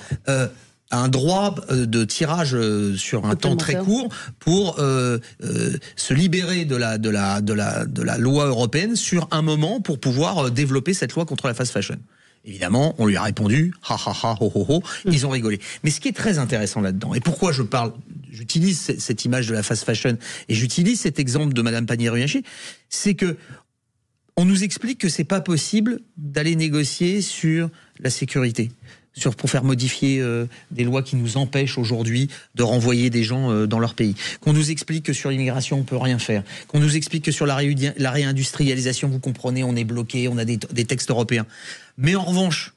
[SPEAKER 5] un droit de tirage sur un temps très court pour se libérer de la loi européenne sur un moment pour pouvoir développer cette loi contre la fast fashion. Évidemment, on lui a répondu, ha ha ha, ho ho ho, ils ont rigolé. Mais ce qui est très intéressant là-dedans, et pourquoi j'utilise cette image de la fast fashion, et j'utilise cet exemple de Madame Pannier-Runacher, c'est que on nous explique que c'est pas possible d'aller négocier sur la sécurité, pour faire modifier des lois qui nous empêchent aujourd'hui de renvoyer des gens dans leur pays. Qu'on nous explique que sur l'immigration, on peut rien faire. Qu'on nous explique que sur la réindustrialisation, vous comprenez, on est bloqué, on a des textes européens. Mais en revanche,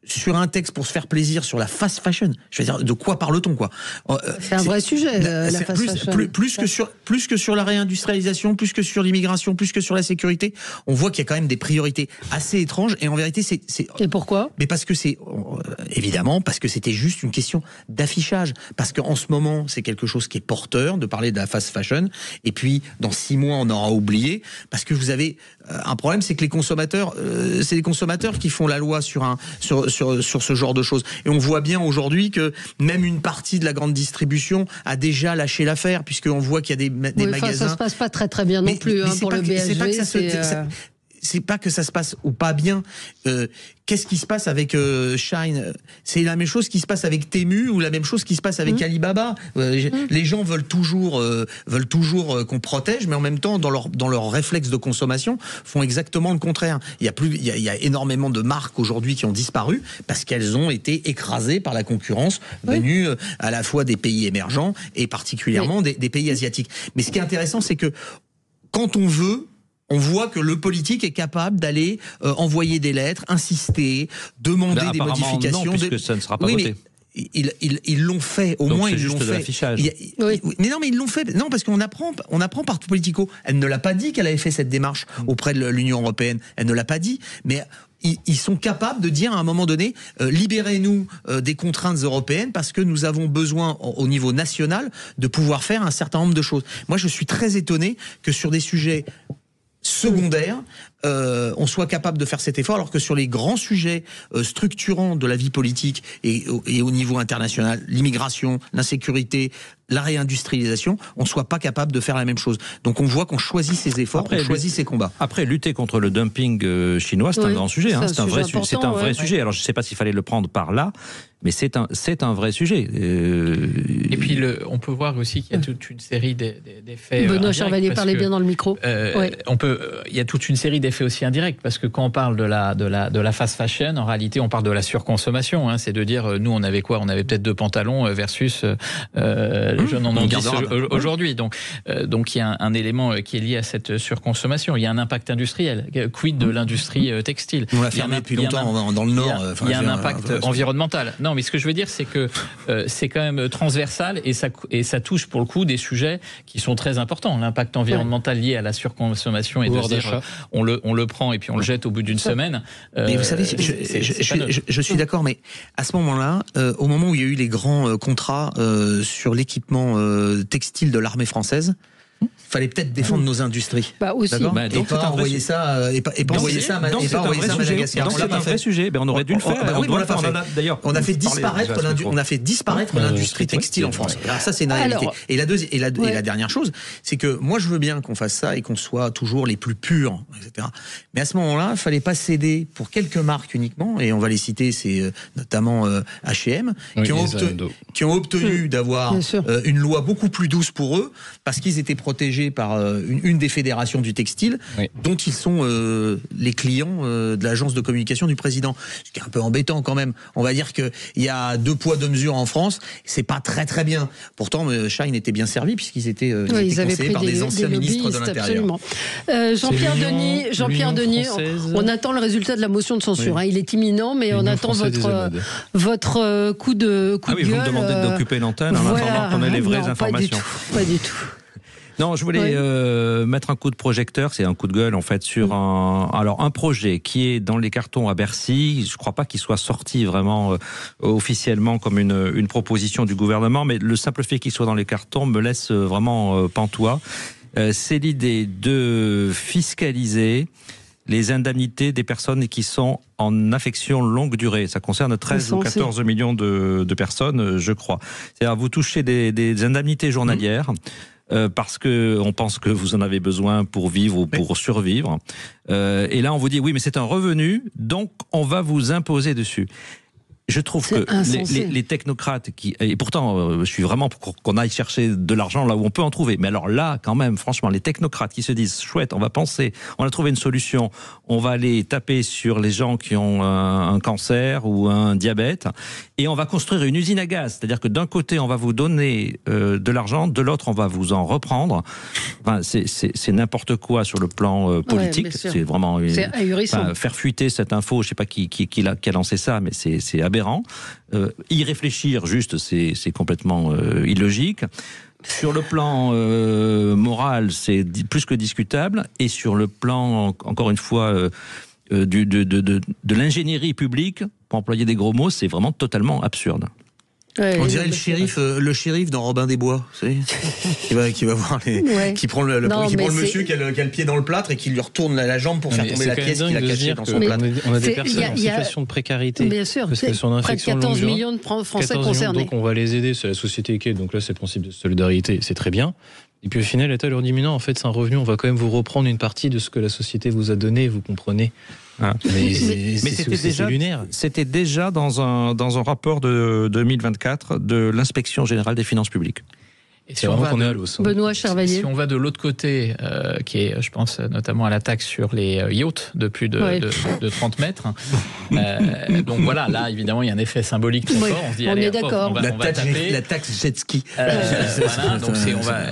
[SPEAKER 5] sur un texte pour se faire plaisir sur la fast fashion, je veux dire, de quoi parle-t-on, quoi?
[SPEAKER 3] C'est un vrai sujet, la fast fashion.
[SPEAKER 5] Plus que sur la réindustrialisation, plus que sur l'immigration, plus que sur la sécurité, on voit qu'il y a quand même des priorités assez étranges, et en vérité, c'est...
[SPEAKER 3] Et pourquoi?
[SPEAKER 5] Mais parce que évidemment, parce que c'était juste une question d'affichage. Parce qu'en ce moment, c'est quelque chose qui est porteur, de parler de la fast fashion, et puis, dans 6 mois, on aura oublié, parce que vous avez un problème, c'est que les consommateurs, c'est les consommateurs qui font la loi sur ce genre de choses. Et on voit bien aujourd'hui que même une partie de la grande distribution a déjà lâché l'affaire, puisqu'on voit qu'il y a des magasins...
[SPEAKER 3] Ça se passe pas très très bien non plus pour le BHV.
[SPEAKER 5] C'est pas que ça se passe ou pas bien. Qu'est-ce qui se passe avec Shine? C'est la même chose qui se passe avec Temu, ou la même chose qui se passe avec Alibaba. Les gens veulent toujours qu'on protège, mais en même temps, dans leur réflexe de consommation, font exactement le contraire. Il y a énormément de marques aujourd'hui qui ont disparu parce qu'elles ont été écrasées par la concurrence venue à la fois des pays émergents et particulièrement des pays asiatiques. Mais ce qui est intéressant, c'est que quand on veut, on voit que le politique est capable d'aller envoyer des lettres, insister, demander des modifications.
[SPEAKER 6] Non, puisque ça ne sera pas voté.
[SPEAKER 5] Ils l'ont fait, au
[SPEAKER 6] donc
[SPEAKER 5] moins
[SPEAKER 6] ils
[SPEAKER 5] l'ont fait.
[SPEAKER 6] L'affichage.
[SPEAKER 5] Mais non, mais ils l'ont fait. Non, parce qu'on apprend par Politico. Elle ne l'a pas dit qu'elle avait fait cette démarche auprès de l'Union européenne. Elle ne l'a pas dit, mais ils sont capables de dire à un moment donné, libérez-nous des contraintes européennes, parce que nous avons besoin au niveau national de pouvoir faire un certain nombre de choses. Moi, je suis très étonné que sur des sujets secondaires, on soit capable de faire cet effort, alors que sur les grands sujets structurants de la vie politique et au niveau international, l'immigration, l'insécurité, la réindustrialisation, on ne soit pas capable de faire la même chose. Donc on voit qu'on choisit ses efforts, on choisit ses combats.
[SPEAKER 6] Après, lutter contre le dumping chinois, c'est un grand sujet. C'est un vrai sujet. Alors je ne sais pas s'il fallait le prendre par là, mais c'est un vrai sujet.
[SPEAKER 7] Et puis on peut voir aussi qu'il y a toute une série d'effets.
[SPEAKER 3] Benoît Charvalier, parlez bien dans le micro.
[SPEAKER 7] Il y a toute une série d'effets aussi indirects, parce que quand on parle de la fast fashion, en réalité, on parle de la surconsommation. Hein, c'est de dire, nous, on avait quoi ? On avait peut-être 2 pantalons versus les jeunes en ont 10 aujourd'hui. Donc il y a un élément qui est lié à cette surconsommation. Il y a un impact industriel. Quid de l'industrie textile ?
[SPEAKER 5] On l'a fermé depuis longtemps dans le Nord.
[SPEAKER 7] Il y a un impact environnemental. Non, mais ce que je veux dire, c'est que c'est quand même transversal et ça touche pour le coup des sujets qui sont très importants. L'impact environnemental lié à la surconsommation et de dire on le prend et puis on le jette au bout d'une semaine.
[SPEAKER 5] Mais vous savez, je suis d'accord, mais à ce moment-là, au moment où il y a eu les grands contrats sur l'équipement textile de l'armée française, fallait peut-être défendre nos industries.
[SPEAKER 3] Aussi.
[SPEAKER 5] Et pas envoyer ça à Madagascar.
[SPEAKER 6] Donc c'est un vrai sujet. On aurait dû le faire.
[SPEAKER 5] On a fait disparaître l'industrie textile en France. Alors ça, c'est une réalité. Et la dernière chose, c'est que moi, je veux bien qu'on fasse ça et qu'on soit toujours les plus purs, etc. Mais à ce moment-là, il fallait pas céder pour quelques marques uniquement, et on va les citer, c'est notamment H&M, qui ont obtenu d'avoir une loi beaucoup plus douce pour eux, parce qu'ils étaient protégés par une des fédérations du textile, dont ils sont les clients de l'agence de communication du président. Ce qui est un peu embêtant quand même. On va dire qu'il y a 2 poids 2 mesures en France, c'est pas très très bien. Pourtant, Shine était bien servi, puisqu'ils étaient conseillés par des anciens ministres de l'Intérieur.
[SPEAKER 3] Jean-Pierre Denis, on attend le résultat de la motion de censure. Il est imminent, mais on attend votre coup de gueule.
[SPEAKER 6] Vous me demandez d'occuper l'antenne en attendant qu'on ait les vraies informations.
[SPEAKER 3] Pas du tout.
[SPEAKER 6] Non, je voulais mettre un coup de projecteur, c'est un coup de gueule en fait, sur un projet qui est dans les cartons à Bercy. Je ne crois pas qu'il soit sorti vraiment officiellement comme une proposition du gouvernement, mais le simple fait qu'il soit dans les cartons me laisse vraiment pantois. C'est l'idée de fiscaliser les indemnités des personnes qui sont en affection longue durée. Ça concerne 13 ou 14 millions de personnes, je crois. C'est-à-dire, vous touchez des indemnités journalières, parce qu'on pense que vous en avez besoin pour vivre ou pour survivre. Et là, on vous dit, oui, mais c'est un revenu, donc on va vous imposer dessus. Je trouve que les technocrates et pourtant je suis vraiment pour qu'on aille chercher de l'argent là où on peut en trouver, mais alors là quand même franchement les technocrates qui se disent chouette, on a trouvé une solution, on va aller taper sur les gens qui ont un cancer ou un diabète et on va construire une usine à gaz, c'est-à-dire que d'un côté on va vous donner de l'argent, de l'autre on va vous en reprendre. Enfin, c'est n'importe quoi sur le plan politique, c'est vraiment faire fuiter cette info, je sais pas qui a lancé ça, mais c'est aberrant. Y réfléchir juste, c'est complètement illogique. Sur le plan moral, c'est plus que discutable. Et sur le plan, encore une fois, de l'ingénierie publique, pour employer des gros mots, c'est vraiment totalement absurde.
[SPEAKER 5] On dirait le shérif dans Robin des Bois, vous savez, qui va voir qui prend le monsieur qui a le pied dans le plâtre et qui lui retourne la jambe pour faire tomber la pièce qu'il a cachée dans son plâtre.
[SPEAKER 4] On a des personnes en situation de précarité.
[SPEAKER 3] Bien sûr,
[SPEAKER 4] parce que son infection
[SPEAKER 3] près de 14 millions de Français concernés.
[SPEAKER 4] Donc on va les aider, c'est la société qui est. Donc là, c'est le principe de solidarité, c'est très bien. Et puis au final, l'État leur dit, mais non, en fait, c'est un revenu, on va quand même vous reprendre une partie de ce que la société vous a donné, vous comprenez. Mais c'était lunaire.
[SPEAKER 6] C'était déjà dans un rapport de 2024 de l'Inspection Générale des Finances Publiques.
[SPEAKER 7] Et si Benoît
[SPEAKER 3] Charvalier.
[SPEAKER 7] Si on va de l'autre côté, qui est, je pense, notamment à la taxe sur les yachts de plus de 30 mètres. Donc voilà, là, évidemment, il y a un effet symbolique très fort. On se dit, allez,
[SPEAKER 3] est d'accord.
[SPEAKER 5] La taxe jet ski.
[SPEAKER 7] Voilà, donc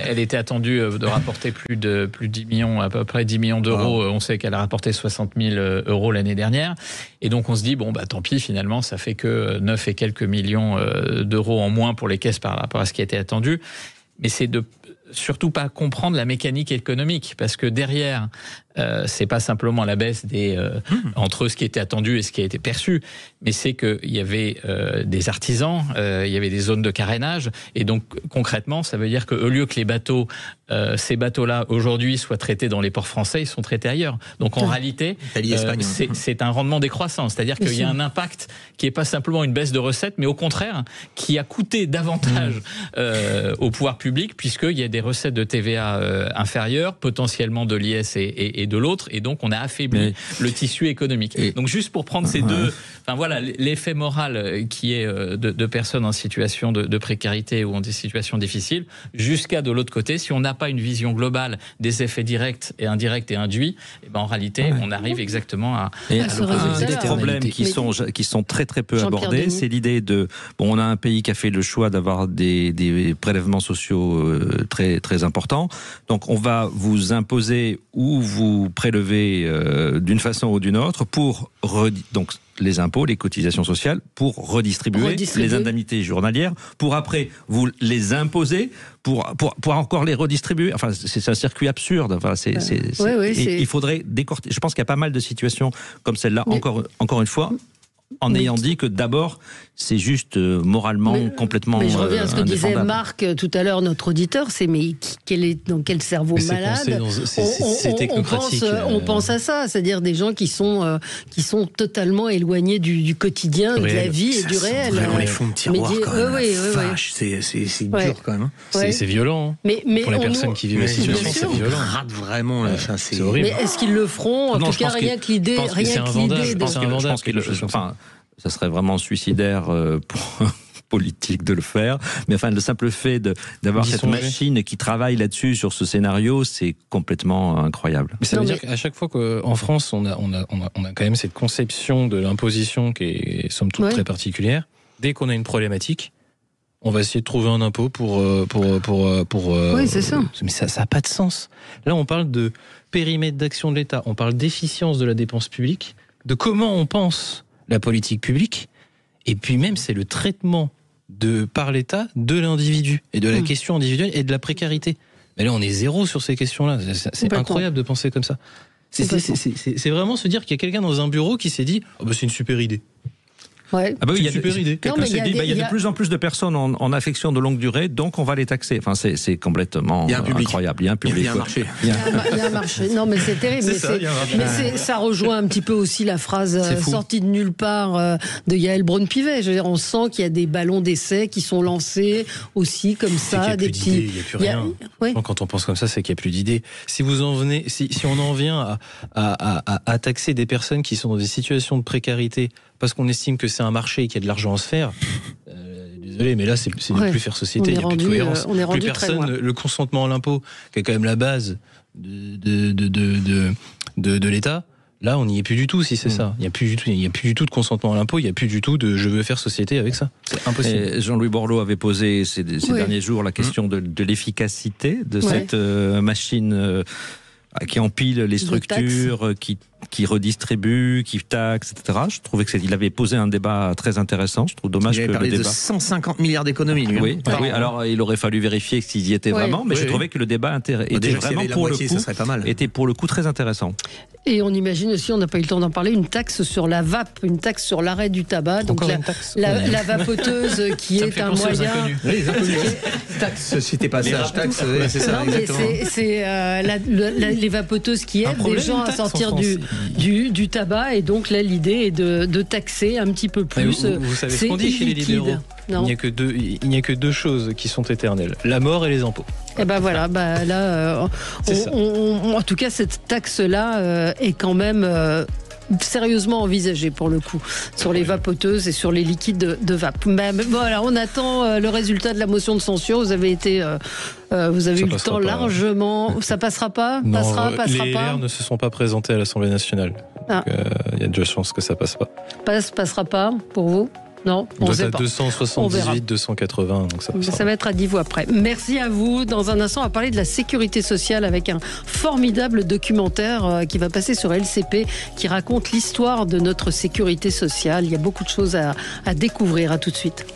[SPEAKER 7] elle était attendue de rapporter plus de 10 millions, à peu près 10 millions d'euros. On sait qu'elle a rapporté 60 000 euros l'année dernière. Et donc on se dit, bon, bah tant pis, finalement, ça fait que 9 et quelques millions d'euros en moins pour les caisses par rapport à ce qui était attendu. Mais c'est de surtout pas comprendre la mécanique économique, parce que derrière, c'est pas simplement la baisse entre ce qui était attendu et ce qui a été perçu, mais c'est qu'il y avait des artisans, il y avait des zones de carénage, et donc concrètement, ça veut dire qu'au lieu que ces bateaux-là aujourd'hui soient traités dans les ports français, ils sont traités ailleurs. Donc en réalité, c'est un rendement décroissant, c'est-à-dire qu'il y a un impact qui n'est pas simplement une baisse de recettes, mais au contraire, qui a coûté davantage au pouvoir public, puisqu'il y a des recettes de TVA inférieures, potentiellement de l'IS et de l'autre, et donc on a affaibli le tissu économique. Donc juste pour prendre ces deux, enfin voilà, l'effet moral qui est de personnes en situation de précarité ou en des situations difficiles, jusqu'à de l'autre côté, si on n'a pas une vision globale des effets directs et indirects et induits, et ben en réalité, on arrive exactement à
[SPEAKER 6] un des problèmes qui sont très très peu abordés, c'est l'idée de on a un pays qui a fait le choix d'avoir des prélèvements sociaux très très importants, donc on va vous imposer ou vous prélever d'une façon ou d'une autre pour donc les impôts, les cotisations sociales, pour redistribuer les indemnités journalières, pour après vous les imposer, pour encore les redistribuer. Enfin, c'est un circuit absurde. Enfin, il faudrait décortiquer. Je pense qu'il y a pas mal de situations comme celle-là, encore une fois, en ayant dit que d'abord, c'est juste moralement complètement
[SPEAKER 3] Mais je reviens à ce que disait Marc tout à l'heure, notre auditeur, c'est dans quel cerveau malade on pense à ça, c'est-à-dire des gens qui sont totalement éloignés du quotidien, de la vie et du réel.
[SPEAKER 5] Vraiment les fonds de tiroir quand même. C'est dur quand même.
[SPEAKER 4] C'est violent.
[SPEAKER 3] Mais
[SPEAKER 4] pour les personnes qui vivent la situation, c'est violent.
[SPEAKER 5] Rate vraiment.
[SPEAKER 4] C'est horrible.
[SPEAKER 3] Mais est-ce qu'ils le feront? En tout cas, rien que l'idée.
[SPEAKER 4] Je pense qu'ils le font.
[SPEAKER 6] Ça serait vraiment suicidaire pour politique de le faire, mais enfin le simple fait d'avoir cette machine qui travaille là-dessus sur ce scénario, c'est complètement incroyable.
[SPEAKER 4] Mais ça veut dire qu'à chaque fois qu'en France on a quand même cette conception de l'imposition qui est somme toute très particulière. Dès qu'on a une problématique, on va essayer de trouver un impôt pour
[SPEAKER 3] oui, c'est ça.
[SPEAKER 4] Mais ça n'a pas de sens. Là on parle de périmètre d'action de l'État, on parle d'efficience de la dépense publique, de comment on pense la politique publique, et puis même c'est le traitement par l'État de l'individu et de la question individuelle et de la précarité. Mais là on est zéro sur ces questions-là. C'est incroyable de penser comme ça. C'est vraiment se dire qu'il y a quelqu'un dans un bureau qui s'est dit c'est une super idée.
[SPEAKER 3] Ouais.
[SPEAKER 6] Ah bah oui,
[SPEAKER 4] il y a une super idée.
[SPEAKER 6] Il y a de plus en plus de personnes en affection de longue durée, donc on va les taxer. Enfin, c'est complètement incroyable. Il y a un public.
[SPEAKER 5] Il y a un marché.
[SPEAKER 3] Il y a un marché. Non, mais c'est terrible. Ça rejoint un petit peu aussi la phrase sortie de nulle part de Yael Braun-Pivet. Je veux dire, on sent qu'il y a des ballons d'essai qui sont lancés aussi comme ça.
[SPEAKER 4] Il n'y a plus rien. Quand on pense comme ça, c'est qu'il n'y a plus d'idées. Si on en vient à taxer des personnes qui sont dans des situations de précarité parce qu'on estime que c'est un marché et qu'il y a de l'argent à se faire, désolé, mais là, c'est ne plus faire société, il n'y a plus de cohérence. Plus personne, le consentement à l'impôt, qui est quand même la base de l'État, là, on n'y est plus du tout si c'est ça. Il n'y a plus du tout de consentement à l'impôt, il n'y a plus du tout de je veux faire société avec ça. C'est impossible.
[SPEAKER 6] Et Jean-Louis Borloo avait posé ces derniers jours la question de l'efficacité de cette machine qui empile les structures, qui redistribue, qui taxe, etc. Je trouvais qu'il avait posé un débat très intéressant. Je trouve dommage que le débat...
[SPEAKER 5] de 150 milliards d'économies, lui.
[SPEAKER 6] Oui, alors il aurait fallu vérifier s'il y était vraiment, mais je trouvais que le débat était vraiment était pour le coup très intéressant.
[SPEAKER 3] Et on imagine aussi, on n'a pas eu le temps d'en parler, une taxe sur la vape, une taxe sur l'arrêt du tabac. Donc la vapoteuse qui est un moyen...
[SPEAKER 5] Taxe, c'était pas ça, taxe, c'est ça,
[SPEAKER 3] exactement. Les vapoteuses qui aident les gens à sortir du tabac, et donc là l'idée est de taxer un petit peu plus.
[SPEAKER 4] Vous savez ce qu'on dit chez les libéraux. Il n'y a que deux choses qui sont éternelles, la mort et les impôts.
[SPEAKER 3] Et ben voilà, là, en tout cas cette taxe-là est quand même sérieusement envisagée pour le coup sur les vapoteuses et sur les liquides de vape. Mais voilà, on attend le résultat de la motion de censure. Vous avez été, vous avez eu le temps largement. Ça passera pas.
[SPEAKER 4] Non,
[SPEAKER 3] passera
[SPEAKER 4] les LR ne se sont pas présentés à l'Assemblée nationale. Il y a de chances que ça passe pas.
[SPEAKER 3] Passera pas pour vous? Non,
[SPEAKER 4] on doit être 278, 280, donc
[SPEAKER 3] ça va être à 10 voix près. Merci à vous. Dans un instant, on va parler de la sécurité sociale avec un formidable documentaire qui va passer sur LCP, qui raconte l'histoire de notre sécurité sociale. Il y a beaucoup de choses à découvrir. À tout de suite.